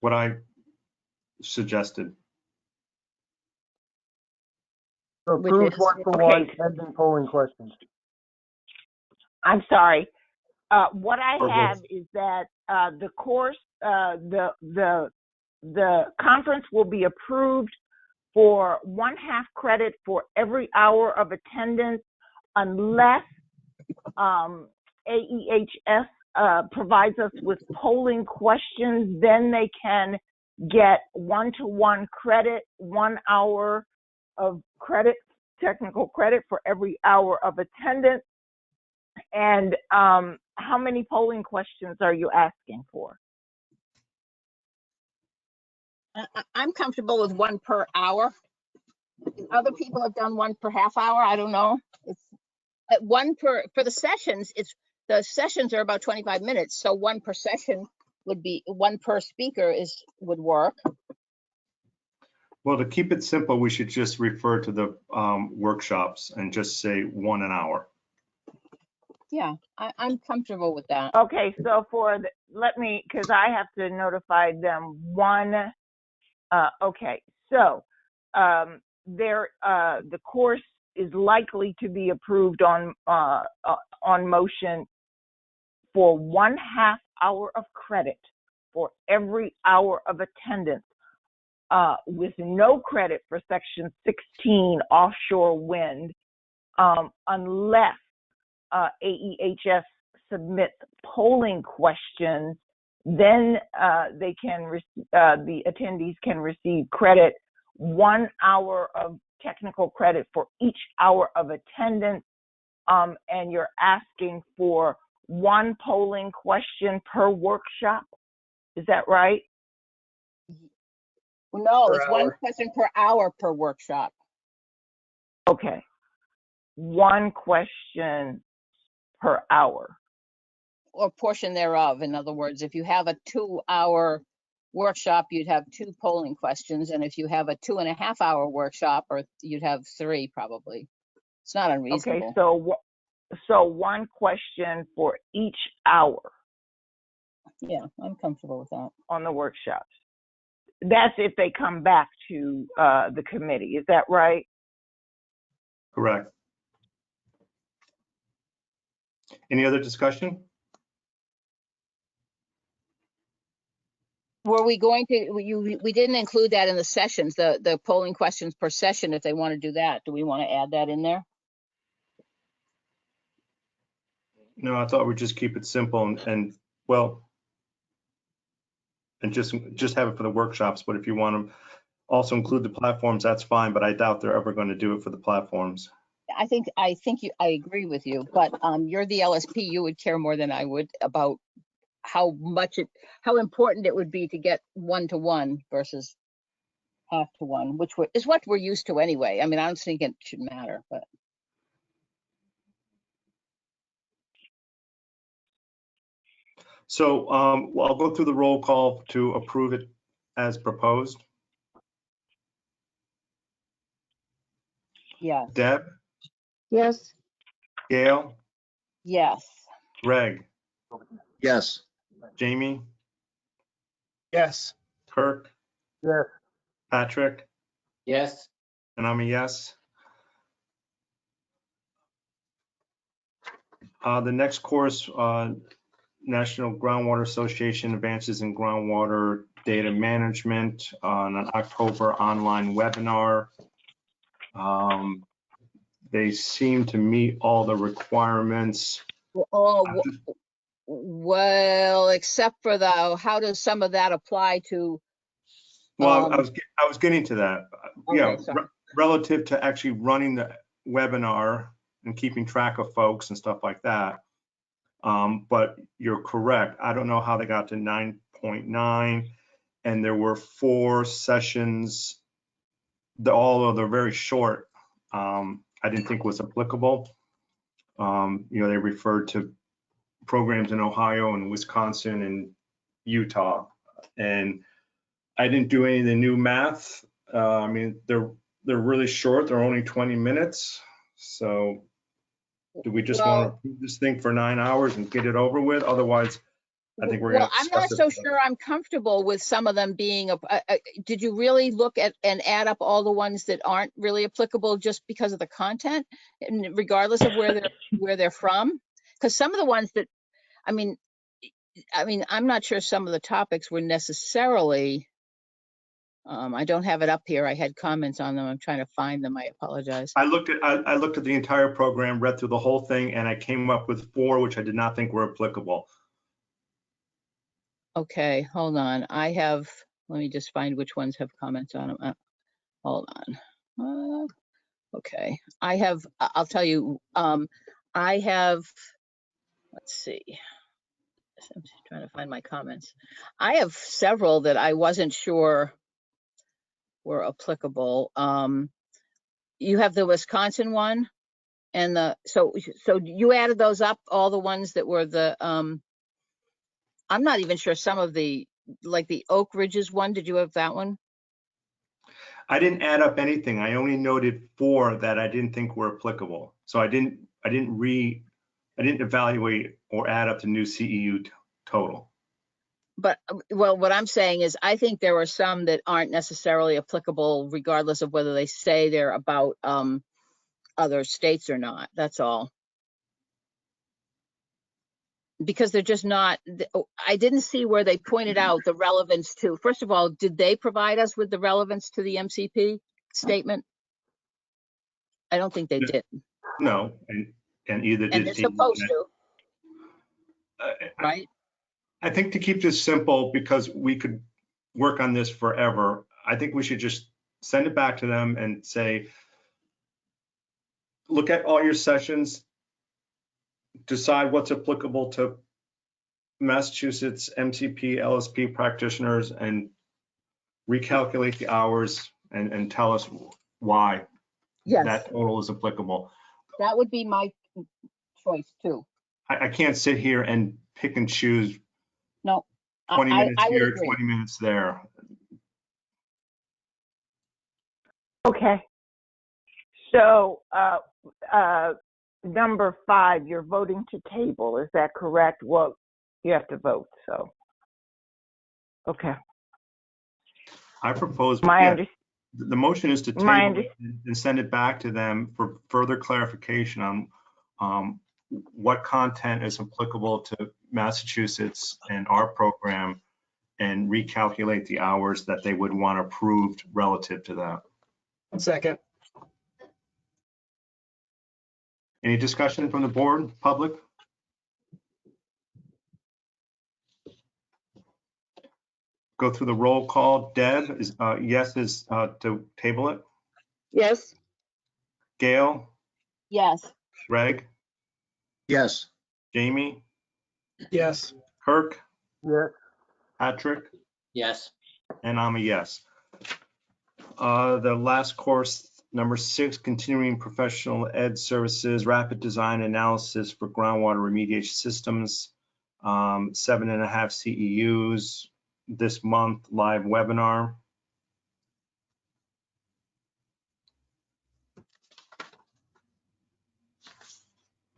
what I suggested. So Which approved is- 1 for 1, Okay. pending polling questions. I'm sorry. What I Or both. have is that the course, the conference will be approved for 1/2 credit for every hour of attendance, unless AEHS provides us with polling questions. Then they can get 1-to-1 credit, 1 hour of credit, technical credit for every hour of attendance. And how many polling questions are you asking for? I'm comfortable with 1 per hour. Other people have done 1 per half hour. I don't know. It's at 1 for the sessions. The sessions are about 25 minutes. So 1 per session would be 1 per speaker would work. Well, to keep it simple, we should just refer to the workshops and just say 1 an hour. Yeah, I'm comfortable with that. Okay, so because I have to notify them 1. Okay, so the course is likely to be approved on motion for 1/2 hour of credit for every hour of attendance, with no credit for section 16 offshore wind, unless AEHS submits polling questions. Then the attendees can receive credit, 1 hour of technical credit for each hour of attendance, and you're asking for 1 polling question per workshop. Is that right? No, Per it's 1 hour. question per hour per workshop. Okay. 1 question per hour. Or portion thereof. In other words, if you have a 2-hour workshop, you'd have 2 polling questions. And if you have a 2.5 hour workshop, you'd have 3 probably. It's not unreasonable. Okay, so 1 question for each hour Yeah, I'm comfortable with that. on the workshops. That's if they come back to the committee. Is that right? Correct. Any other discussion? Were we going to, we didn't include that in the sessions, the polling questions per session, if they want to do that. Do we want to add that in there? No, I thought we'd just keep it simple and just have it for the workshops. But if you want to also include the platforms, that's fine. But I doubt they're ever going to do it for the platforms. I I agree with you, but you're the LSP. You would care more than I would about how important it would be to get 1-to-1 versus 1/2-1, which is what we're used to anyway. I mean, I don't think it should matter, but. So I'll go through the roll call to approve it as proposed. Yes. Deb, Yes, Gail, Yes. Greg, Yes, Jamie, Yes. Kirk, Yes, Patrick, Yes, and I'm a yes. The next course, National Groundwater Association Advances in Groundwater Data Management on an October online webinar. they seem to meet all the requirements. Oh, well, except for how does some of that apply to? Well, I was getting to that. Yeah, Okay, sorry. relative to actually running the webinar and keeping track of folks and stuff like that. But you're correct. I don't know how they got to 9.9, and there were 4 sessions. All of they're very short. I didn't think was applicable. You know, they referred to programs in Ohio and Wisconsin and Utah, and I didn't do any of the new math. I mean, they're really short. They're only 20 minutes. So do we just want to approve this thing for 9 hours and get it over with? Otherwise, I think we're going to I'm not so sure I'm comfortable with some of them being, did you really look at and add up all the ones that aren't really applicable just because of the content, and regardless of where they're from? Because some of the ones that, I mean, I'm not sure some of the topics were necessarily, I don't have it up here. I had comments on them. I'm trying to find them. I apologize. I looked at the entire program, read through the whole thing, and I came up with 4 which I did not think were applicable. Okay, hold on. Let me just find which ones have comments on them. Hold on. Okay, I'll tell you, I have, let's see. I'm just trying to find my comments. I have several that I wasn't sure were applicable. You have the Wisconsin one and so you added those up, all the ones that were I'm not even sure some of like the Oak Ridges one. Did you have that one? I didn't add up anything. I only noted 4 that I didn't think were applicable. So I didn't evaluate or add up the new CEU total. But well, what I'm saying is I think there are some that aren't necessarily applicable regardless of whether they say they're about other states or not. That's all. Because they're just not, I didn't see where they pointed out the relevance to. First of all, did they provide us with the relevance to the MCP statement? I don't think they did. No, and either did. And they're supposed to, right? I think to keep this simple, because we could work on this forever, I think we should just send it back to them and say, look at all your sessions, decide what's applicable to Massachusetts MCP, LSP practitioners, and recalculate the hours and tell us why that total is applicable. That would be my choice too. I can't sit here and pick and choose. No, 20 minutes I would here, agree. 20 minutes there. Okay. So number 5, you're voting to table. Is that correct? Well, you have to vote. So, okay. I propose the motion is to table it and send it back to them for further clarification on what content is applicable to Massachusetts and our program, and recalculate the hours that they would want approved relative to that. 1 second. Any discussion from the board, public? Go through the roll call. Deb is yes is to table it. Yes. Gail, Yes. Greg, Yes. Jamie, Yes. Kirk, yes, Patrick, Yes. and I'm a yes. The last course, number 6, continuing professional ed services, rapid design analysis for groundwater remediation systems, 7.5 CEUs this month, live webinar.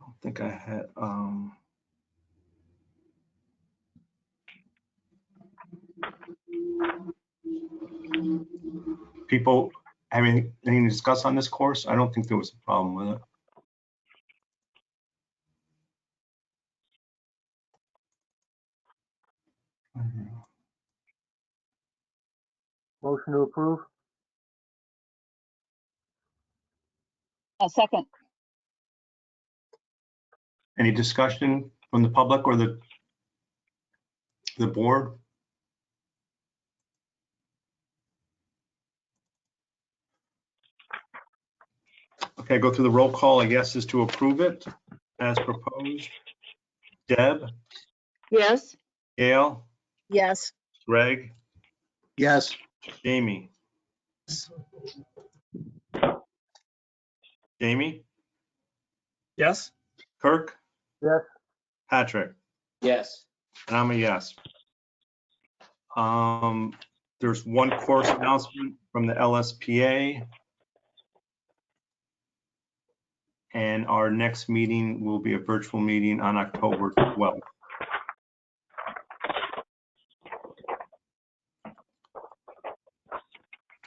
I don't think I had, people having anything to discuss on this course? I don't think there was a problem with it. motion to approve, A second. Any discussion from the public or the board? Okay, go through the roll call, I guess, is to approve it as proposed. Deb, Yes? Gail, Yes. Greg, Yes. Jamie. Jamie, Yes? Kirk, Yes. Patrick, Yes. and I'm a yes. There's one course announcement from the LSPA. And our next meeting will be a virtual meeting on October 12th.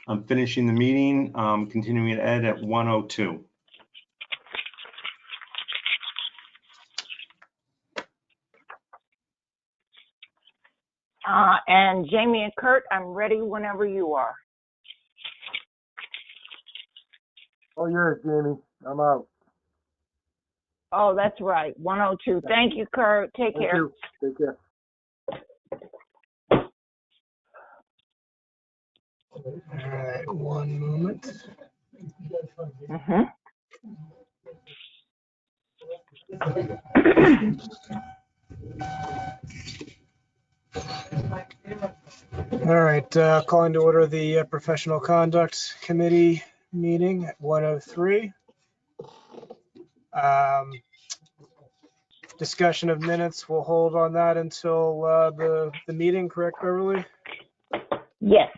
I'm finishing the meeting, continuing at ed at 1:02. And Jamie and Kurt, I'm ready whenever you are. Oh, yours, Jamie. I'm out. Oh, that's right, 1:02. Thank you, Kurt. Take Thank care. you. Take care. All right, one moment. Mm-hmm. All right, calling to order the Professional Conduct Committee meeting at 1:03. Discussion of minutes, we'll hold on that until the meeting, correct, Beverly? Yes,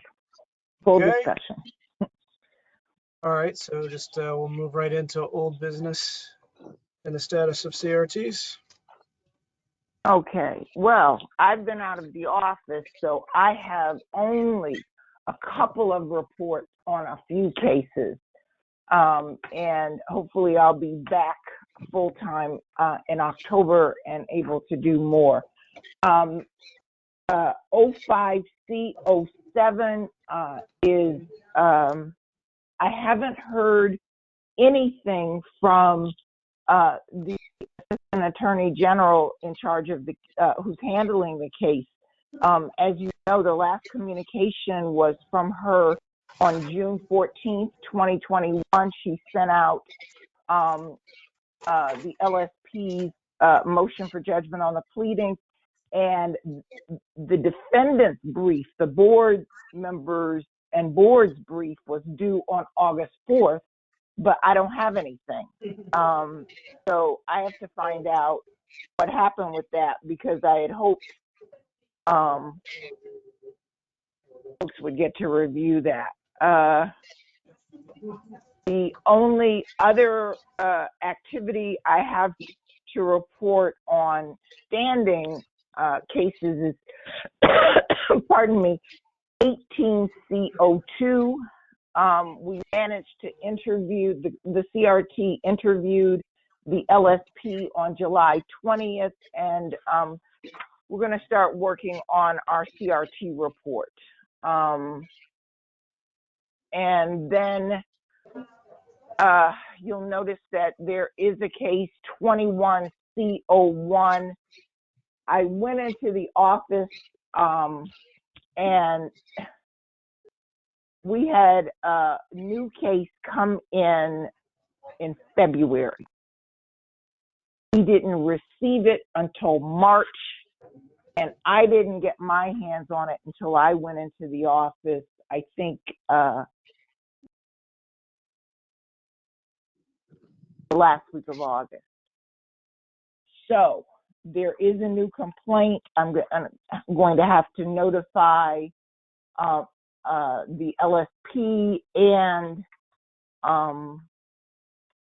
full Okay. discussion. All right, so just we'll move right into old business and the status of CRTs. Okay, well, I've been out of the office, so I have only a couple of reports on a few cases. And hopefully I'll be back full-time in October and able to do more. 05C07 is, I haven't heard anything from the Assistant Attorney General in charge of the, who's handling the case. As you know, the last communication was from her on June 14th, 2021. She sent out the LSP's motion for judgment on the pleading, and the defendant's brief, the board members and board's brief, was due on August 4th, but I don't have anything. So I have to find out what happened with that, because I had hoped folks would get to review that. The only other activity I have to report on standing cases is, pardon me, 18C02. We managed to interview, the CRT interviewed the LSP on July 20th, and we're going to start working on our CRT report. And then you'll notice that there is a case 21C01. I went into the office and we had a new case come in February. We didn't receive it until March, and I didn't get my hands on it until I went into the office, I think, the last week of August. So there is a new complaint. I'm going to have to notify the LSP and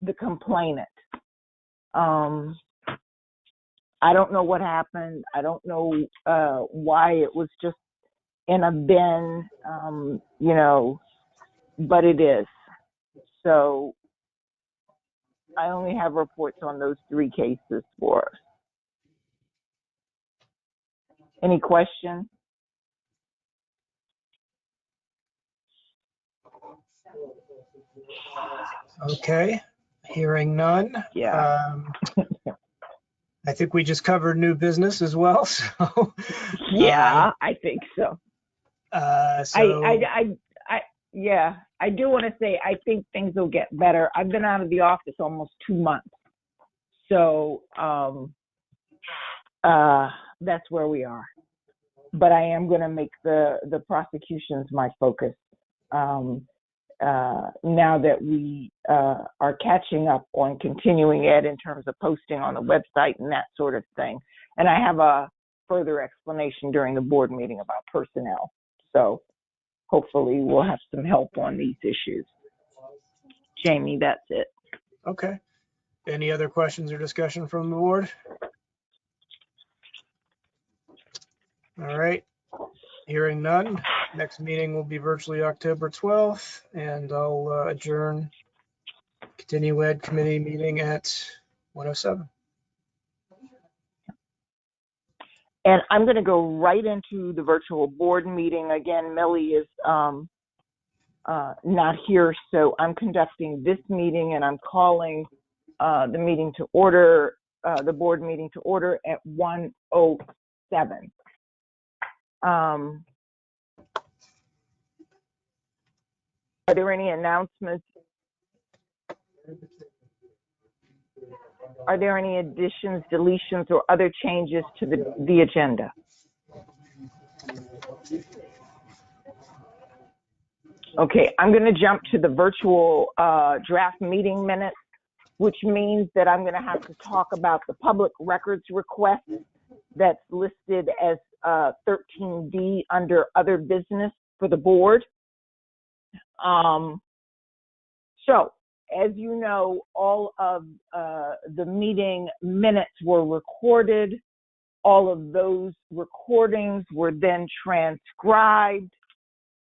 the complainant. I don't know what happened. I don't know why it was just in a bin, you know, but it is. So I only have reports on those three cases for us. Any questions? Okay, hearing none. Yeah. I think we just covered new business as well. So, Yeah, I think so. so Yeah, I do want to say I think things will get better. I've been out of the office almost 2 months, so that's where we are. But I am going to make the prosecutions my focus now that we are catching up on continuing ed in terms of posting on the website and that sort of thing. And I have a further explanation during the board meeting about personnel. So hopefully we'll have some help on these issues. Jamie, that's it. okay. Any other questions or discussion from the board? All right. Hearing none. Next meeting will be virtually October 12th, and I'll adjourn continue ed committee meeting at 1:07. And I'm going to go right into the virtual board meeting. Again, Millie is not here, so I'm conducting this meeting, and I'm calling the meeting to order, the board meeting to order at 1:07. Are there any announcements? Are there any additions, deletions, or other changes to the agenda? Okay, I'm going to jump to the virtual draft meeting minutes, which means that I'm going to have to talk about the public records request that's listed as 13D under other business for the board. So, as you know, all of the meeting minutes were recorded. All of those recordings were then transcribed,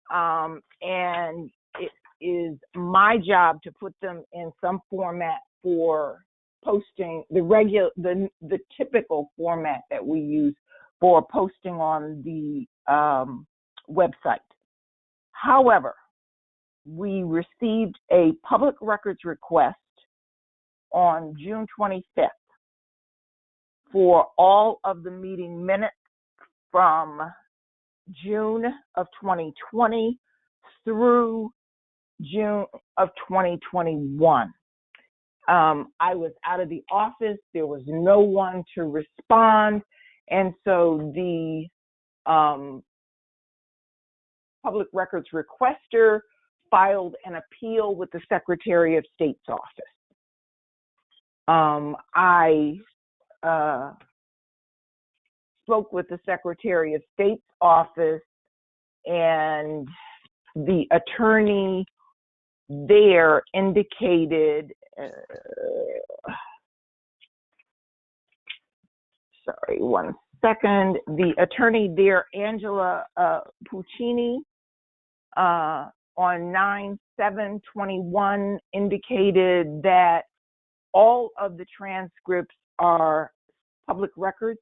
and it is my job to put them in some format for posting, the typical format that we use for posting on the website. However, we received a public records request on June 25th for all of the meeting minutes from June of 2020 through June of 2021. I was out of the office. There was no one to respond. And so the public records requester filed an appeal with the Secretary of State's office. I spoke with the Secretary of State's office, and the attorney there indicated, sorry, one second. The attorney there, Angela Puccini, on 9/7/21 indicated that all of the transcripts are public records.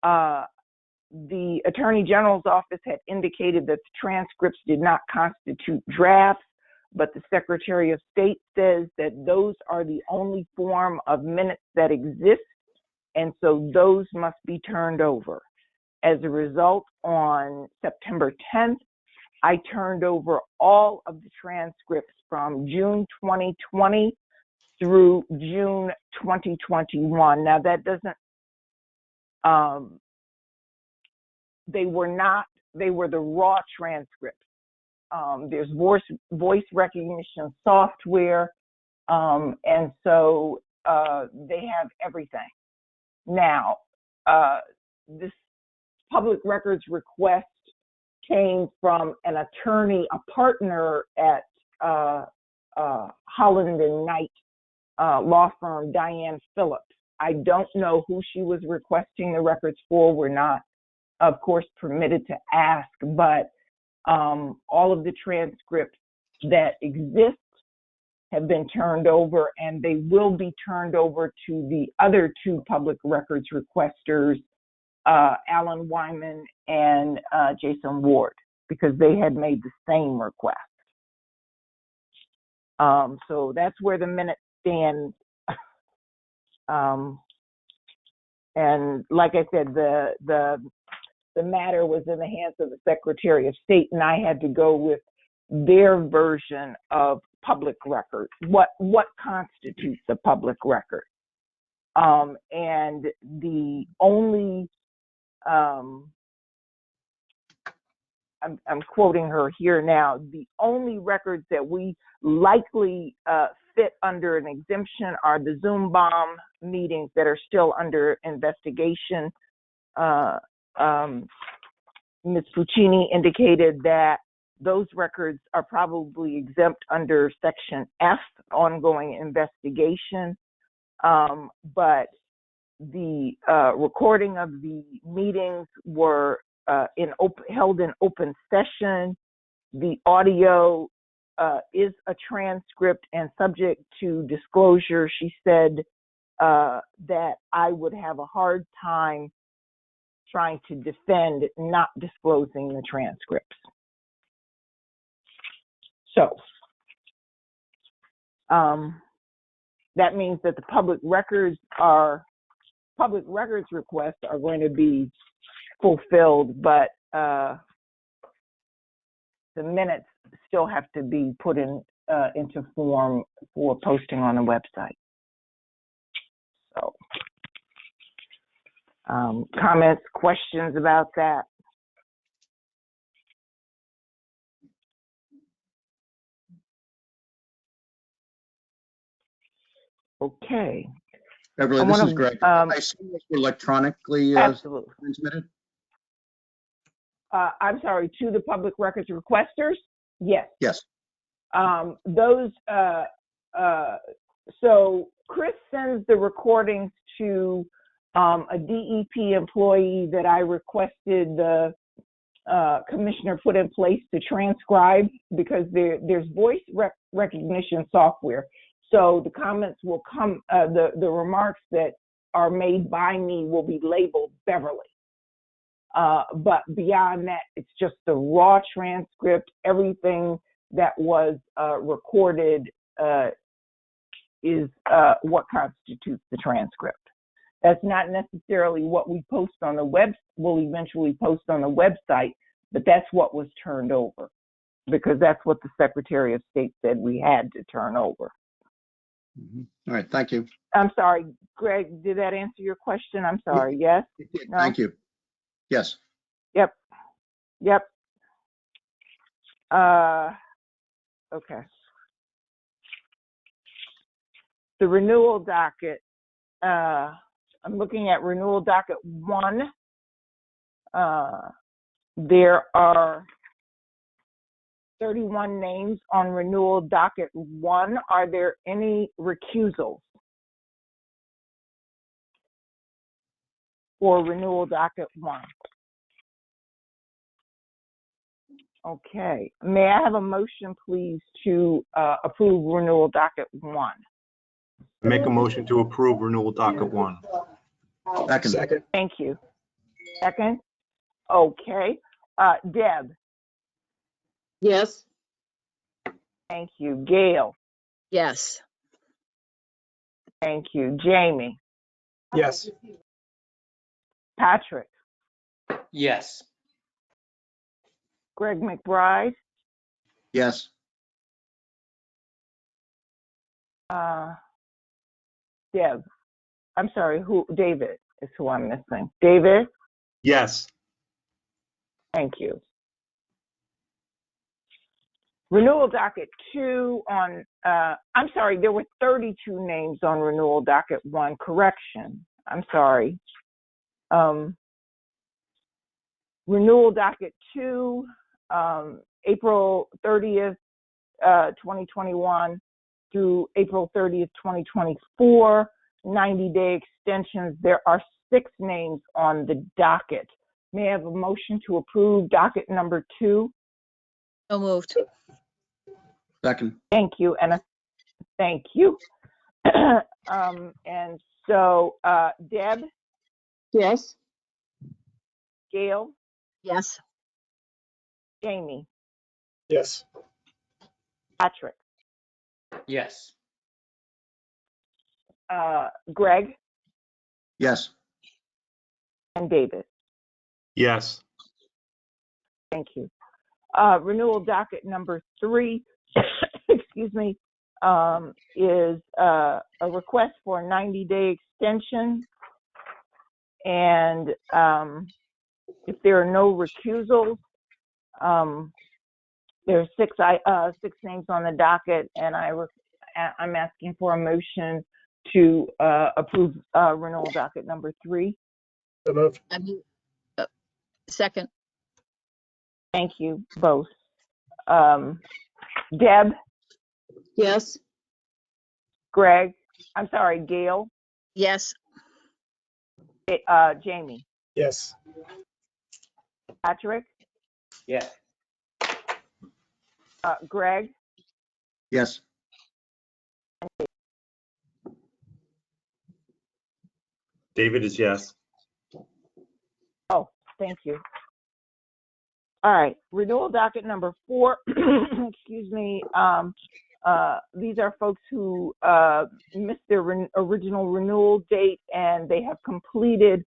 The Attorney General's office had indicated that the transcripts did not constitute drafts, but the Secretary of State says that those are the only form of minutes that exist, and so those must be turned over. As a result, on September 10th, I turned over all of the transcripts from June 2020 through June 2021. Now, that doesn't, they were the raw transcripts. There's voice recognition software, and so they have everything. Now, this public records request came from an attorney, a partner at Holland and Knight law firm, Diane Phillips. I don't know who she was requesting the records for. We're not, of course, permitted to ask, but all of the transcripts that exist have been turned over, and they will be turned over to the other two public records requesters, Alan Wyman and Jason Ward, because they had made the same request. So that's where the minutes stand And like I said, the matter was in the hands of the Secretary of State, and I had to go with their version of public record. What constitutes a public record? And the only I'm quoting her here now, the only records that we likely fit under an exemption are the Zoom bomb meetings that are still under investigation. Ms. Puccini indicated that those records are probably exempt under Section F, ongoing investigation. But the recording of the meetings were held in open session. The audio is a transcript and subject to disclosure. She said that I would have a hard time trying to defend not disclosing the transcripts. So that means that the public records requests are going to be fulfilled, but the minutes still have to be put into form for posting on the website. So, comments, questions about that? Okay. Beverly, this is Greg. I assume this were electronically absolutely transmitted? I'm sorry, to the public records requesters? Yes. Yes. So Chris sends the recordings to a DEP employee that I requested the commissioner put in place to transcribe, because there's voice recognition software. So the comments will come, the remarks that are made by me will be labeled Beverly. But beyond that, it's just the raw transcript. Everything that was recorded is what constitutes the transcript. That's not necessarily what we post on the web, we'll eventually post on the website, but that's what was turned over, because that's what the Secretary of State said we had to turn over. All right, thank you. I'm sorry, Greg, did that answer your question? I'm sorry, yes? No? Thank you. Yes. Yep. Okay. The renewal docket, I'm looking at renewal docket 1. There are 31 names on renewal docket 1. Are there any recusals for renewal docket 1? Okay. May I have a motion, please, to approve renewal docket 1? Make a motion to approve renewal docket 1. Second. Thank you. Second? Okay. Deb? Yes. Thank you. Gail? Yes. Thank you. Jamie? Yes. Patrick? Yes. Greg McBride? Yes. Deb? I'm sorry, David is who I'm missing. David? Yes. Thank you. Renewal docket 2 on, I'm sorry, there were 32 names on renewal docket 1. Correction. I'm sorry. Renewal docket 2, April 30th, 2021 through April 30th, 2024, 90-day extensions. There are 6 names on the docket. May I have a motion to approve docket number 2? So moved. Second. Thank you, and thank you. And so, Deb? Yes. Gail? Yes. Jamie? Yes. Patrick? Yes. Greg? Yes. and David. Yes. Thank you. Renewal docket number 3, excuse me, is a request for a 90-day extension. And if there are no recusals, there are 6 names on the docket, and I'm asking for a motion to approve renewal docket number 3. So moved. I move, second, Thank you both. Deb, Yes. Greg, I'm sorry, Gail, yes, Jamie, Yes. Patrick, Yes. Greg, Yes. David is yes. oh, thank you. All right, renewal docket number 4, excuse me. These are folks who missed their original renewal date, and they have completed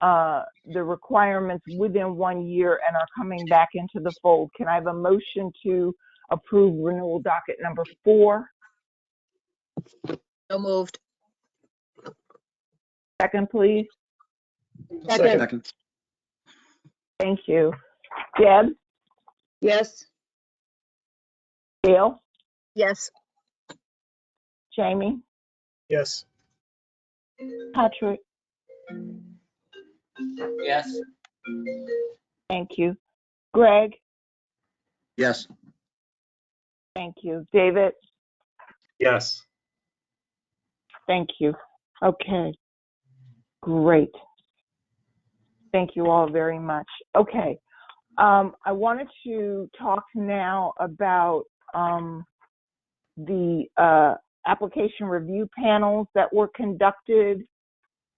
the requirements within 1 year and are coming back into the fold. Can I have a motion to approve renewal docket number 4? so moved, Second, please. Second. Second. Thank you. Deb, Yes. Gail, yes, Jamie, Yes. Patrick, Yes. thank you. Greg, Yes. thank you. David, Yes. thank you. Okay, great. Thank you all very much. Okay, I wanted to talk now about the application review panels that were conducted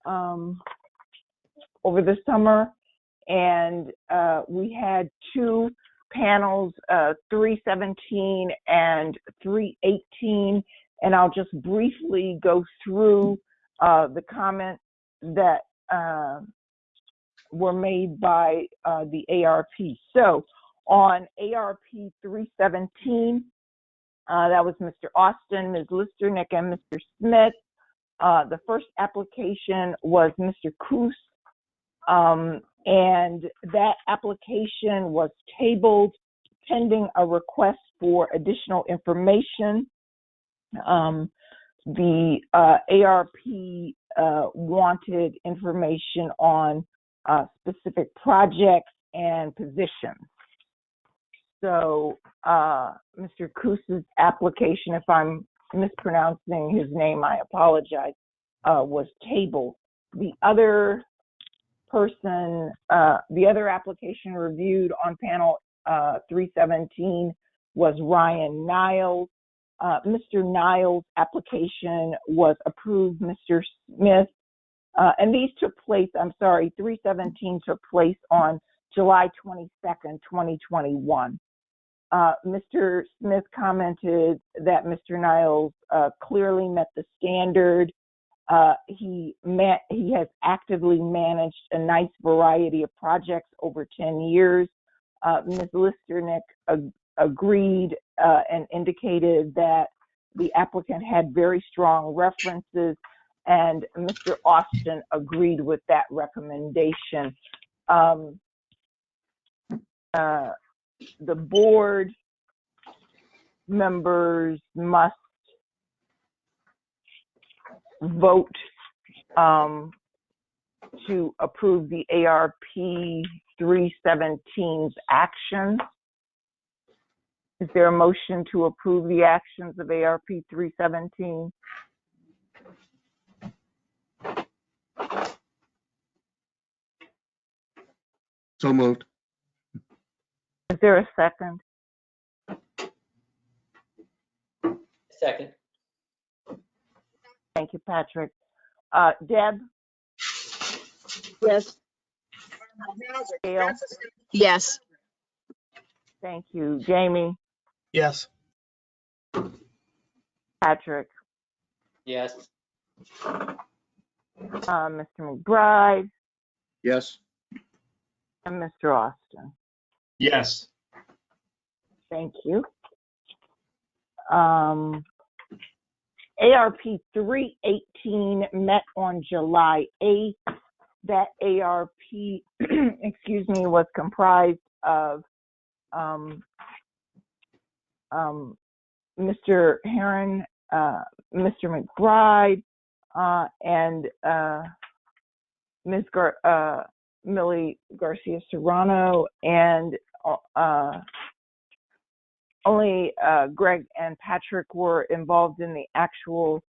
over the summer. And we had 2 panels, 317 and 318. And I'll just briefly go through the comments that were made by the ARP. So on ARP 317, that was Mr. Austin, Ms. Listernick, and Mr. Smith. The first application was Mr. Coos, and that application was tabled pending a request for additional information. The ARP wanted information on specific projects and positions. So Mr. Coos's application, if I'm mispronouncing his name, I apologize, was tabled. The other person, the other application reviewed on panel 317 was Ryan Niles. Mr. Niles' application was approved. Mr. Smith, and these took place, 317 took place on July 22nd, 2021. Mr. Smith commented that Mr. Niles clearly met the standard. He has actively managed a nice variety of projects over 10 years. Ms. Listernick agreed and indicated that the applicant had very strong references, and Mr. Austin agreed with that recommendation. The board members must vote to approve the ARP 317's actions. Is there a motion to approve the actions of ARP 317? So moved. Is there a second? Second. Thank you, Patrick. Deb, Yes. Gail, yes, thank you. Jamie, Yes. Patrick, Yes. Mr. McBride, Yes. and Mr. Austin. Yes. Thank you. ARP 318 met on July 8th. That ARP, excuse me, was comprised of Mr. Heron, Mr. McBride, and Ms. Millie Garcia Serrano, and only Greg and Patrick were involved in the actual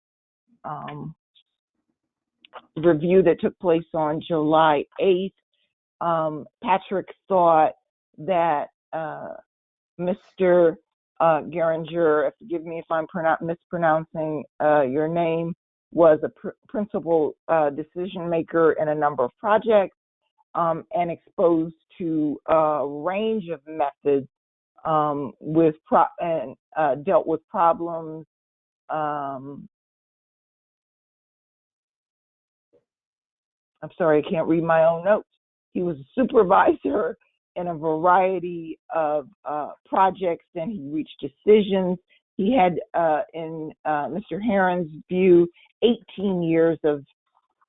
review that took place on July 8th. Patrick thought that Mr. Geringer, forgive me if I'm mispronouncing your name, was a principal decision maker in a number of projects and exposed to a range of methods dealt with problems. I'm sorry, I can't read my own notes. He was a supervisor in a variety of projects, and he reached decisions. He had, in Mr. Heron's view, 18 years of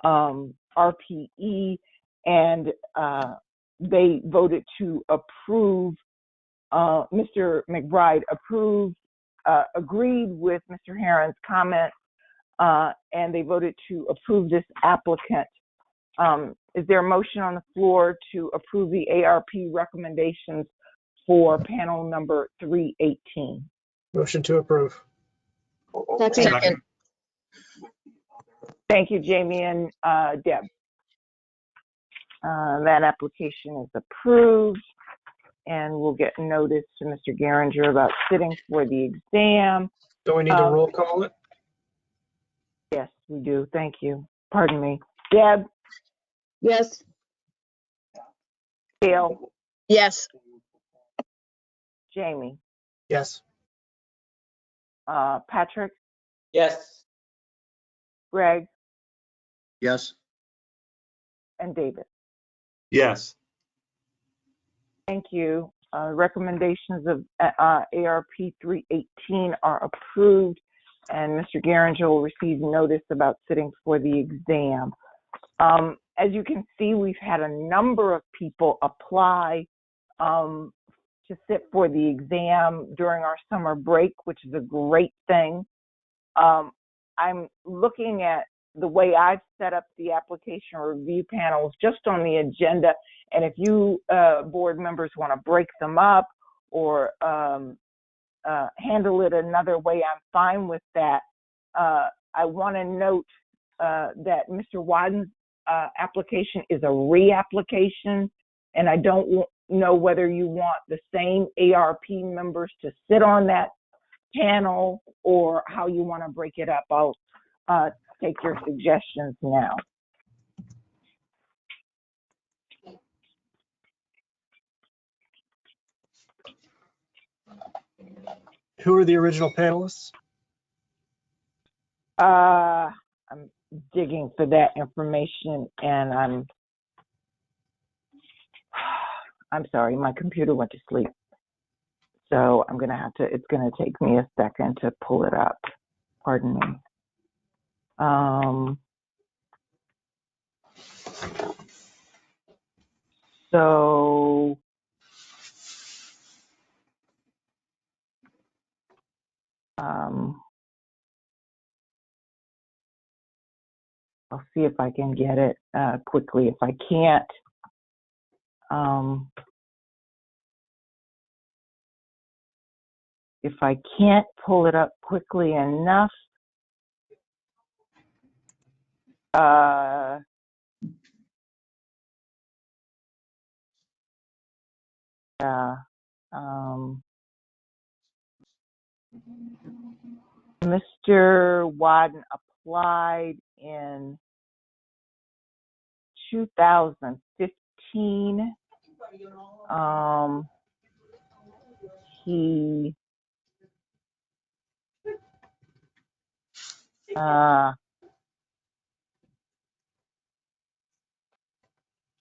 RPE, and they voted to approve. Mr. McBride agreed with Mr. Heron's comments, and they voted to approve this applicant. Is there a motion on the floor to approve the ARP recommendations for panel number 318? Motion to approve. Second. Thank you, Jamie and Deb. That application is approved, and we'll get notice to Mr. Geringer about sitting for the exam. Don't we need to roll call it? Yes, we do. Thank you. Pardon me. Deb? Yes. Gail? Yes. Jamie? Yes. Patrick? Yes. Greg? Yes. And David? Yes. Thank you. Recommendations of ARP 318 are approved, and Mr. Geringer will receive notice about sitting for the exam. As you can see, we've had a number of people apply to sit for the exam during our summer break, which is a great thing. I'm looking at the way I've set up the application review panels just on the agenda, and if you board members want to break them up or handle it another way, I'm fine with that. I want to note that Mr. Wadden's application is a reapplication, and I don't know whether you want the same ARP members to sit on that panel or how you want to break it up. I'll take your suggestions now. Who are the original panelists? I'm digging for that information, and I'm sorry, my computer went to sleep. So I'm going to have to, it's going to take me a second to pull it up. Pardon me. So I'll see if I can get it quickly. If I can't, pull it up quickly enough, Mr. Wadden applied in 2015. He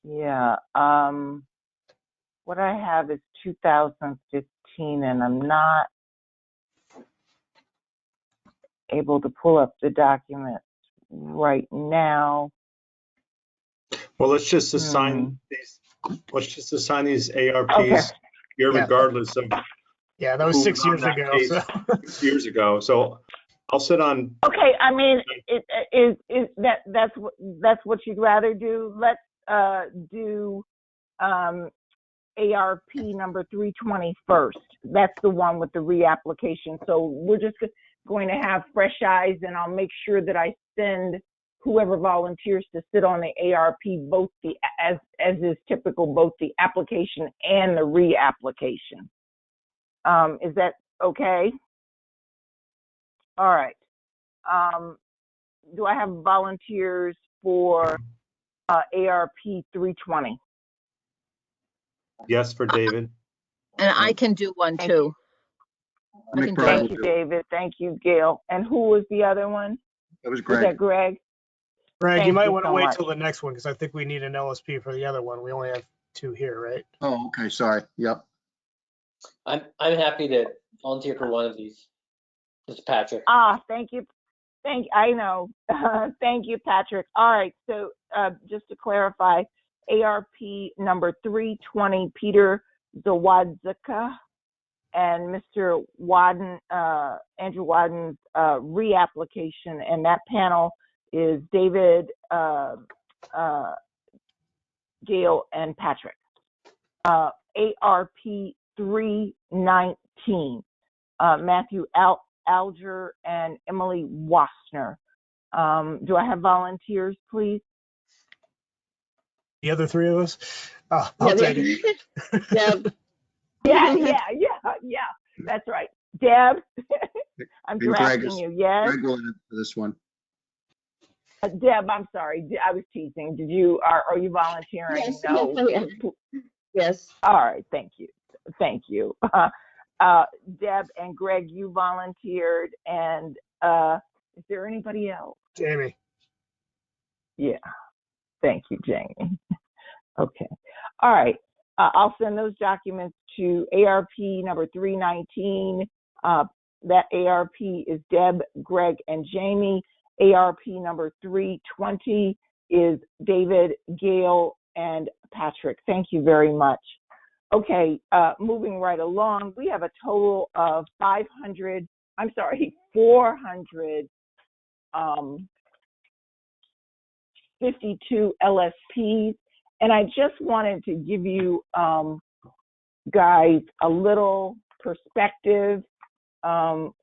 Yeah. What I have is 2015, and I'm not able to pull up the document right now. Well, let's just assign these. Let's just assign these ARPs Okay. irregardless of Yeah, that was who 6 was on years that ago. case So 6 years ago. So I'll sit on. Okay. I mean, that's what you'd rather do. Let's do ARP number 320 first. That's the one with the reapplication. So we're just going to have fresh eyes, and I'll make sure that I send whoever volunteers to sit on the ARP, both as is typical, both the application and the reapplication. Is that okay? All right. Do I have volunteers for ARP 320? Yes, for David. And I can do one Thank too. I can do McBride it. will Thank you, do it. David. Thank you, Gail. And who was the other one? That was Was Greg. that Greg? Greg, Thank you might you want to so wait much. till the next one because I think we need an LSP for the other one. We only have 2 here, right? Oh, okay, sorry. Yep. I'm happy to volunteer for one of these. This is Patrick. Thank you. I know. Thank you, Patrick. All right. So just to clarify, ARP number 320, Peter Zawadzka and Mr. Wadden, Andrew Wadden's reapplication, and that panel is David, Gail, and Patrick. ARP 319, Matthew Alger and Emily Wassner. Do I have volunteers, please? The other 3 of us? Oh, I'll take it. Deb. Yeah. That's right. Deb, I'm And Greg drafting is, you. Yes. Greg will enter for this one. Deb, I'm sorry. I was teasing. Are you volunteering? Yes, No. yes, I am. Yes. All right. Thank you. Deb and Greg, you volunteered. And is there anybody else? Jamie. Yeah. Thank you, Jamie. Okay. All right. I'll send those documents to ARP number 319. That ARP is Deb, Greg, and Jamie. ARP number 320 is David, Gail, and Patrick. Thank you very much. Okay, moving right along, we have a total of 400 52 LSPs. And I just wanted to give you guys a little perspective on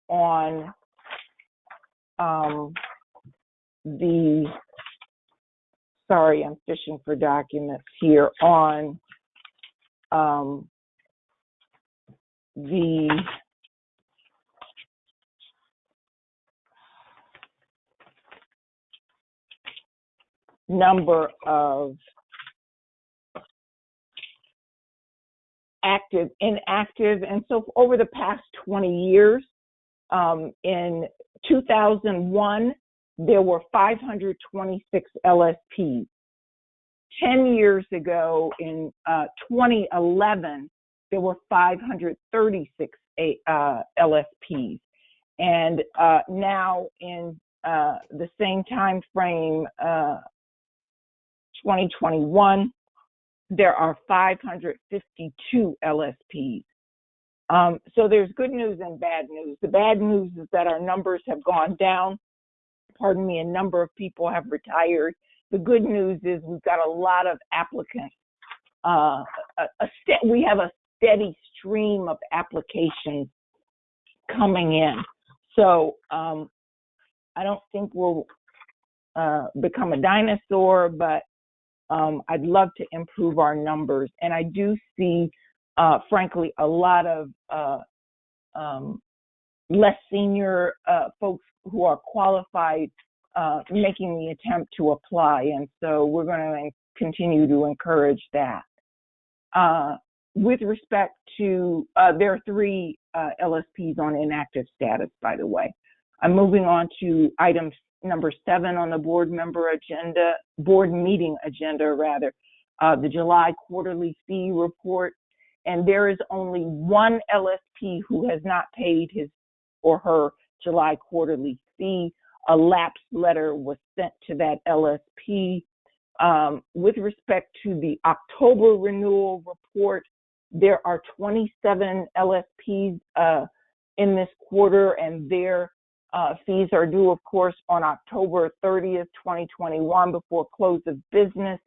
sorry, I'm fishing for documents here, on the number of active, inactive, and so over the past 20 years. In 2001, there were 526 LSPs. 10 years ago, in 2011, there were 536 LSPs. And now in the same time frame, 2021, there are 552 LSPs. So there's good news and bad news. The bad news is that our numbers have gone down. Pardon me, a number of people have retired. The good news is we've got a lot of applicants. We have a steady stream of applications coming in. So I don't think we'll become a dinosaur, but I'd love to improve our numbers. And I do see, frankly, a lot of less senior folks who are qualified making the attempt to apply. And so we're going to continue to encourage that. With respect to, there are 3 LSPs on inactive status, by the way. I'm moving on to item number 7 on the board meeting agenda, rather. the July quarterly fee report, and there is only one LSP who has not paid his or her July quarterly fee. A lapse letter was sent to that LSP. With respect to the October renewal report, there are 27 LSPs in this quarter, and their fees are due, of course, on October 30th, 2021, before close of business.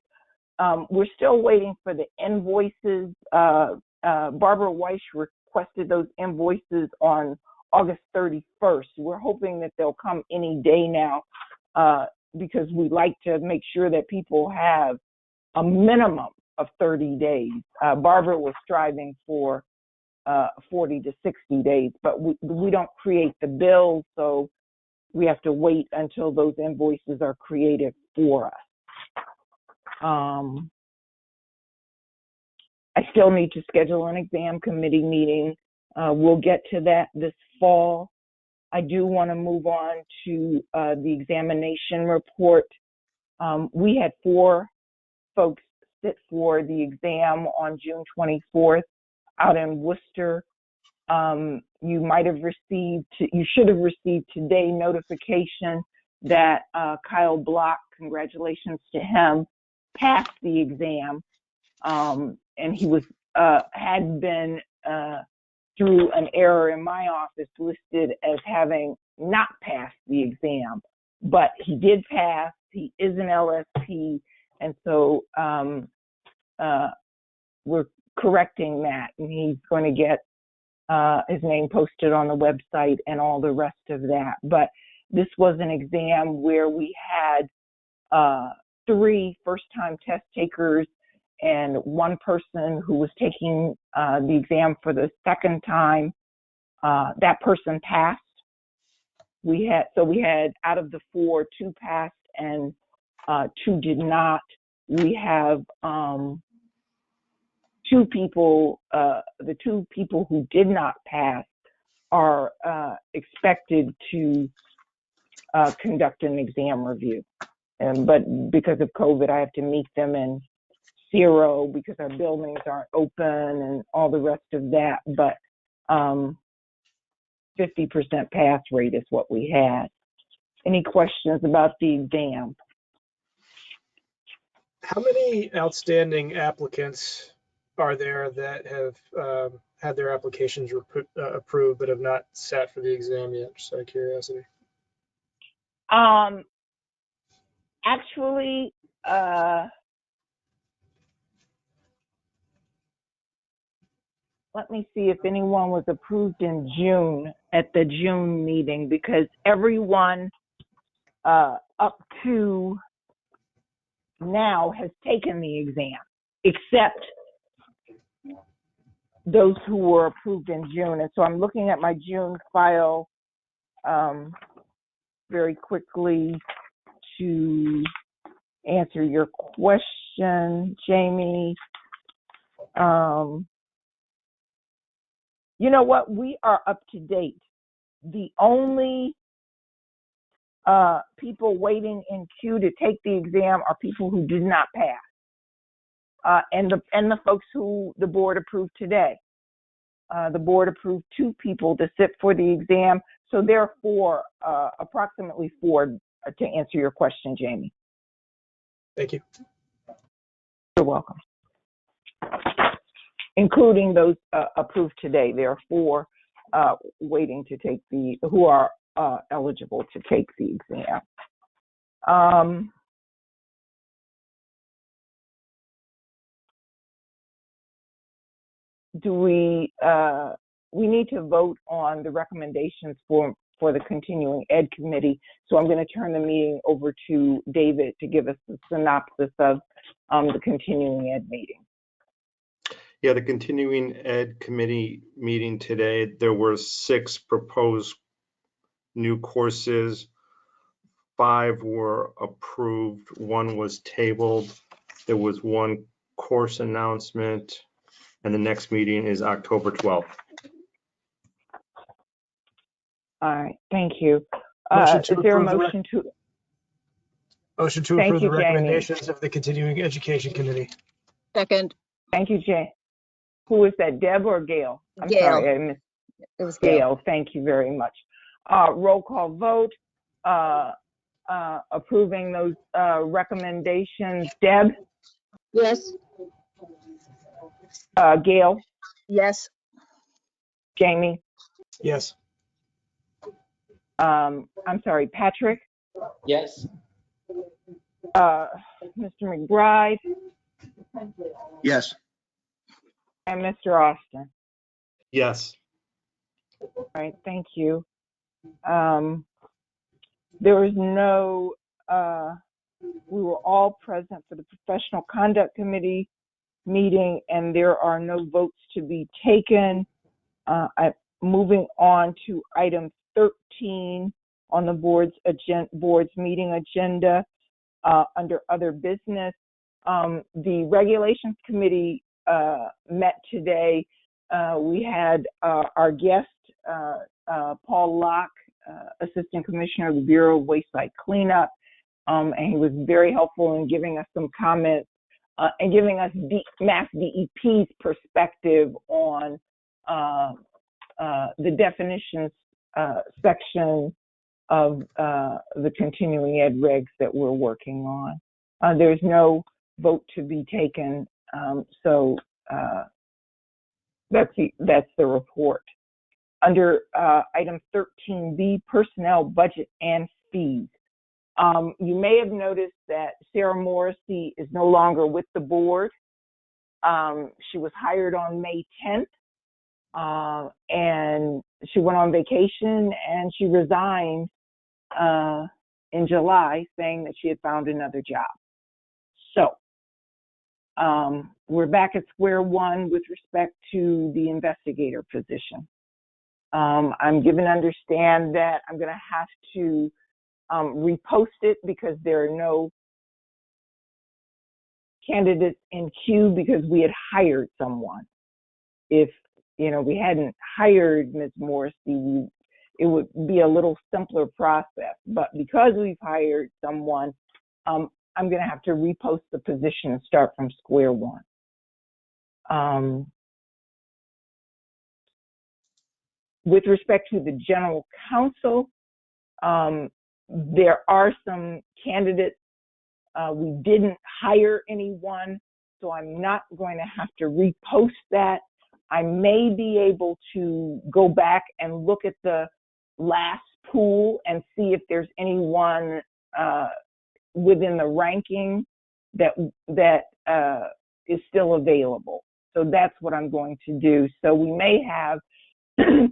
We're still waiting for the invoices. Barbara Weiss requested those invoices on August 31st. We're hoping that they'll come any day now, because we like to make sure that people have a minimum of 30 days. Barbara was striving for 40 to 60 days, but we don't create the bills, so we have to wait until those invoices are created for us. I still need to schedule an exam committee meeting. We'll get to that this fall. I do want to move on to the examination report. We had 4 folks sit for the exam on June 24th out in Worcester. You should have received today notification that Kyle Block, congratulations to him, passed the exam. And he was had been through an error in my office listed as having not passed the exam, but he did pass. He is an LSP, and so we're correcting that, and he's going to get his name posted on the website and all the rest of that. But this was an exam where we had 3 first-time test takers and 1 person who was taking the exam for the second time. That person passed. We had out of the 4, 2 passed and 2 did not. We have 2 people, the 2 people who did not pass are expected to conduct an exam review. But because of COVID, I have to meet them in Zero because our buildings aren't open and all the rest of that. But 50% pass rate is what we had. Any questions about the exam? How many outstanding applicants are there that have had their applications approved but have not sat for the exam yet? Just out of curiosity. Actually, let me see if anyone was approved in June at the June meeting, because everyone up to now has taken the exam, except those who were approved in June. And so I'm looking at my June file very quickly to answer your question, Jamie. You know what? We are up to date. The only people waiting in queue to take the exam are people who did not pass, and the folks who the board approved today. The board approved 2 people to sit for the exam, so therefore approximately 4 to answer your question, Jamie. Thank you. You're welcome. Including those approved today, there are 4 waiting to take who are eligible to take the exam. Do we need to vote on the recommendations for the continuing ed committee? So I'm going to turn the meeting over to David to give us a synopsis of the continuing ed meeting. Yeah, the continuing ed committee meeting today, there were 6 proposed new courses. 5 were approved, 1 was tabled. There was 1 course announcement, and the next meeting is October 12th. All right, thank you. Motion to is there a approve motion to? Motion to Thank approve you, the Jamie. recommendations of the Continuing Education Committee. Second, Thank you, Jay. Who is that, Deb or Gail? I'm Gail. sorry, I missed It was Gail. Gail. Thank you very much. Roll call vote, approving those recommendations. Deb, Yes, Gail, Yes. Jamie, Yes. I'm sorry, Patrick, Yes. Mr. McBride, Yes. and Mr. Austin. Yes. All right, thank you. There was no, we were all present for the Professional Conduct Committee meeting, and there are no votes to be taken. Moving on to item 13 on the board's meeting agenda, under other business. The Regulations Committee met today. We had our guest, Paul Locke, Assistant Commissioner of the Bureau of Wayside Cleanup, and he was very helpful in giving us some comments and giving us Mass DEP's perspective on the definitions section of the continuing ed regs that we're working on. There's no vote to be taken, so that's the report. Under item 13B, personnel, budget, and fees. You may have noticed that Sarah Morrissey is no longer with the board. She was hired on May 10th, and she went on vacation, and she resigned in July, saying that she had found another job. So we're back at square one with respect to the investigator position. I'm given to understand that I'm going to have to repost it because there are no candidates in queue because we had hired someone. If we hadn't hired Ms. Morrissey, it would be a little simpler process. But because we've hired someone, I'm going to have to repost the position and start from square one. With respect to the general counsel, there are some candidates. We didn't hire anyone, so I'm not going to have to repost that. I may be able to go back and look at the last pool and see if there's anyone within the ranking that is still available. So that's what I'm going to do. So we may have,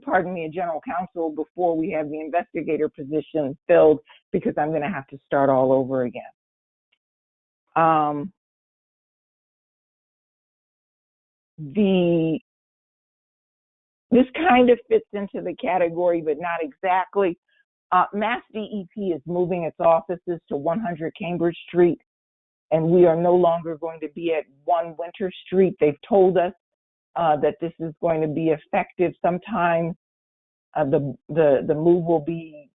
pardon me, a general counsel before we have the investigator position filled, because I'm going to have to start all over again. This kind of fits into the category, but not exactly. Mass DEP is moving its offices to 100 Cambridge Street, and we are no longer going to be at 1 Winter Street. They've told us that this is going to be effective sometime. The move will be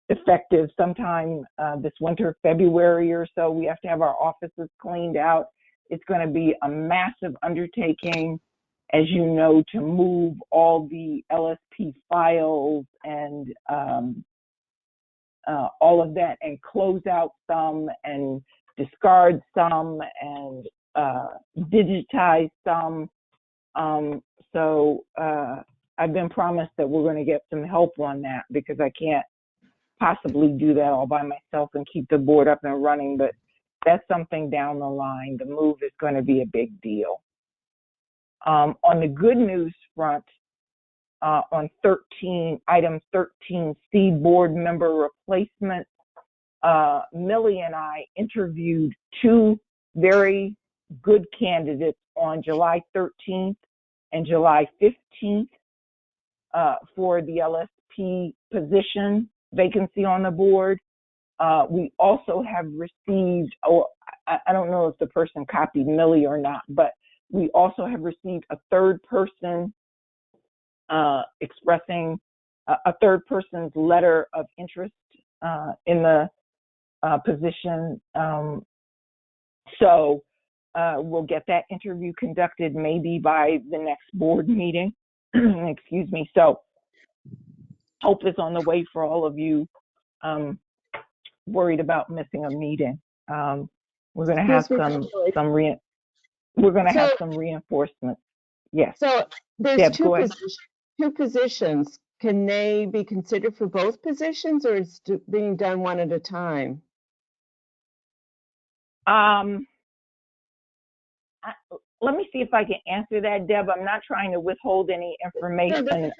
effective sometime this winter, February or so. We have to have our offices cleaned out. It's going to be a massive undertaking, as you know, to move all the LSP files and all of that, and close out some and discard some and digitize some. So I've been promised that we're going to get some help on that, because I can't possibly do that all by myself and keep the board up and running, but that's something down the line. The move is going to be a big deal. On the good news front, on item 13C, board member replacement, Millie and I interviewed 2 very good candidates on July 13th and July 15th for the LSP position vacancy on the board. We also have received, I don't know if the person copied Millie or not, but we also have received a third person expressing a third person's letter of interest in the position. So we'll get that interview conducted maybe by the next board meeting. Excuse me. So hope is on the way for all of you worried about missing a meeting. We're going to have some reinforcements. Yes. So there's Deb, go ahead. two positions. Can they be considered for both positions, or is it being done one at a time? Let me see if I can answer that, Deb. I'm not trying to withhold any information.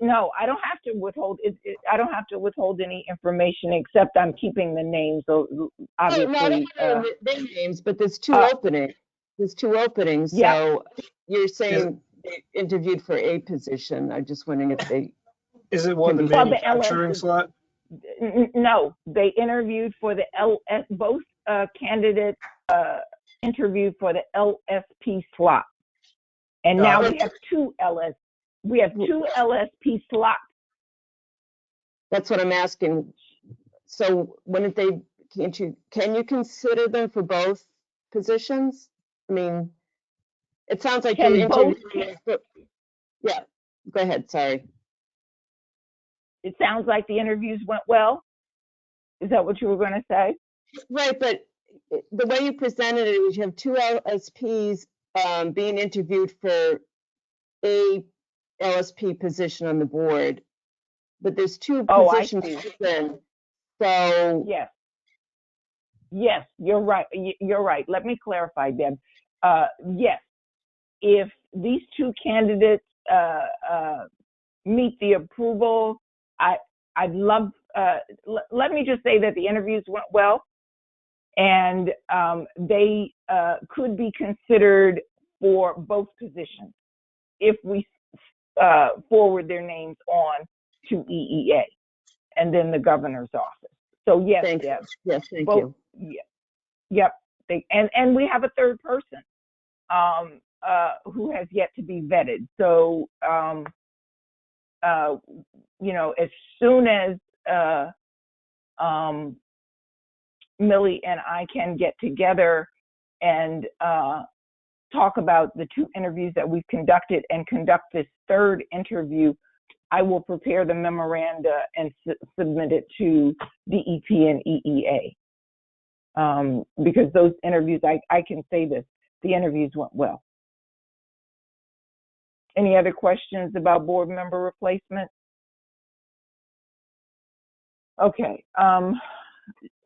No, I don't have to withhold it. I don't have to withhold any information, except I'm keeping the names. So obviously, their names, but there's two openings. There's two openings. Yeah. So you're saying they interviewed for a position. I'm just wondering if they. Is it one the manufacturing slot? No, they interviewed for the LS. Both candidates interviewed for the LSP slot, and now we have two LS. We have two LSP slots. That's what I'm asking. So when did they? Can you consider them for both positions? I mean, it sounds like you're interviewing. Yeah, go ahead. Sorry. It sounds like the interviews went well. Is that what you were going to say? Right, but the way you presented it was you have two LSPs being interviewed for a LSP position on the board, but there's two positions open. So yes, you're right. You're right. Let me clarify, Deb. Yes, if these two candidates meet the approval, I'd love. Let me just say that the interviews went well, and they could be considered for both positions if we forward their names on to EEA and then the governor's office. So yes, Deb. Yes, thank you. Yep. And we have a third person who has yet to be vetted. So as soon as Millie and I can get together and talk about the two interviews that we've conducted and conduct this third interview, I will prepare the memoranda and submit it to DEP and EEA. Because those interviews, I can say this, the interviews went well. Any other questions about board member replacement? Okay,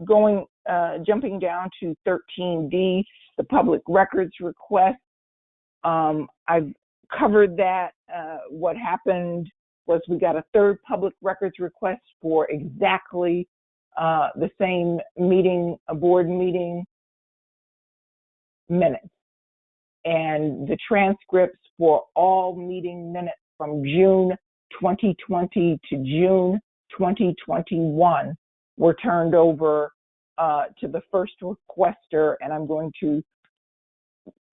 jumping down to 13D, the public records request. I've covered that. What happened was we got a third public records request for exactly the same meeting, a board meeting minutes. And the transcripts for all meeting minutes from June 2020 to June 2021 were turned over to the first requester, and I'm going to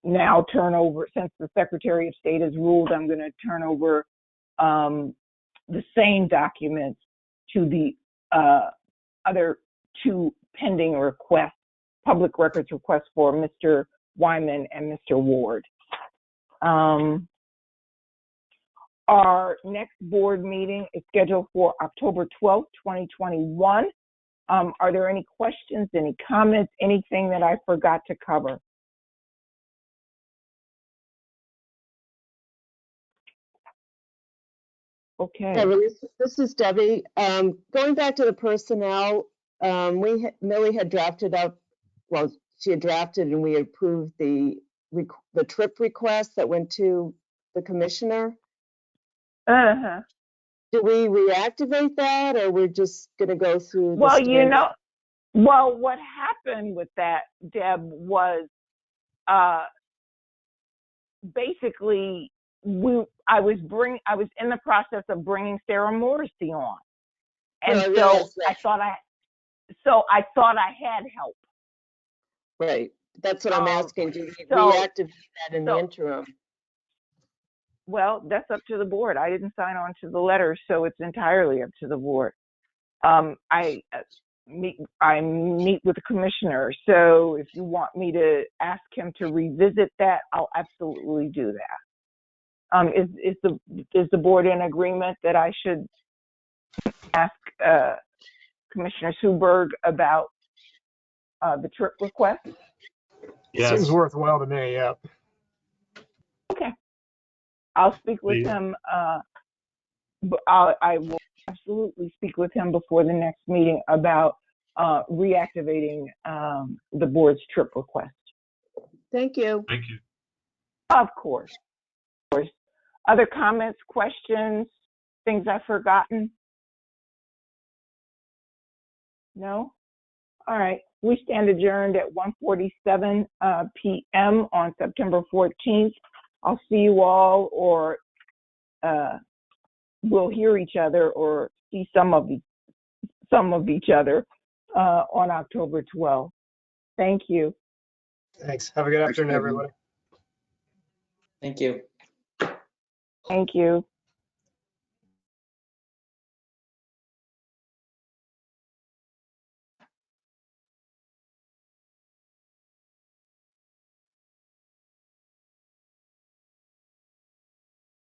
now turn over, since the Secretary of State has ruled, I'm going to turn over the same documents to the other two pending requests, public records requests for Mr. Wyman and Mr. Ward. Our next board meeting is scheduled for October 12th, 2021. Are there any questions, any comments, anything that I forgot to cover? Okay. Yeah, this is Debbie. Going back to the personnel, Millie had drafted up, well, she had drafted and we approved the trip request that went to the commissioner. Uh-huh. Do we reactivate that, or we're just going to go through? Well, what happened with that, Deb, was basically I was in the process of bringing Sarah Morrissey on, and I thought I had help. Right. That's what I'm asking. Do we reactivate that in the interim? Well, that's up to the board. I didn't sign on to the letter, so it's entirely up to the board. I meet with the commissioner. So if you want me to ask him to revisit that, I'll absolutely do that. Is the board in agreement that I should ask Commissioner Suberg about the trip request? Seems worthwhile to me, yeah. Okay. I'll speak with him. I will absolutely speak with him before the next meeting about reactivating the board's trip request. Thank you. Thank you. Of course. Other comments, questions, things I've forgotten? No? All right. We stand adjourned at 1:47 p.m. on September 14th. I'll see you all, or we'll hear each other or see some of each other on October 12th. Thank you. Thanks. Have a good afternoon, everybody. Thank you. Thank you.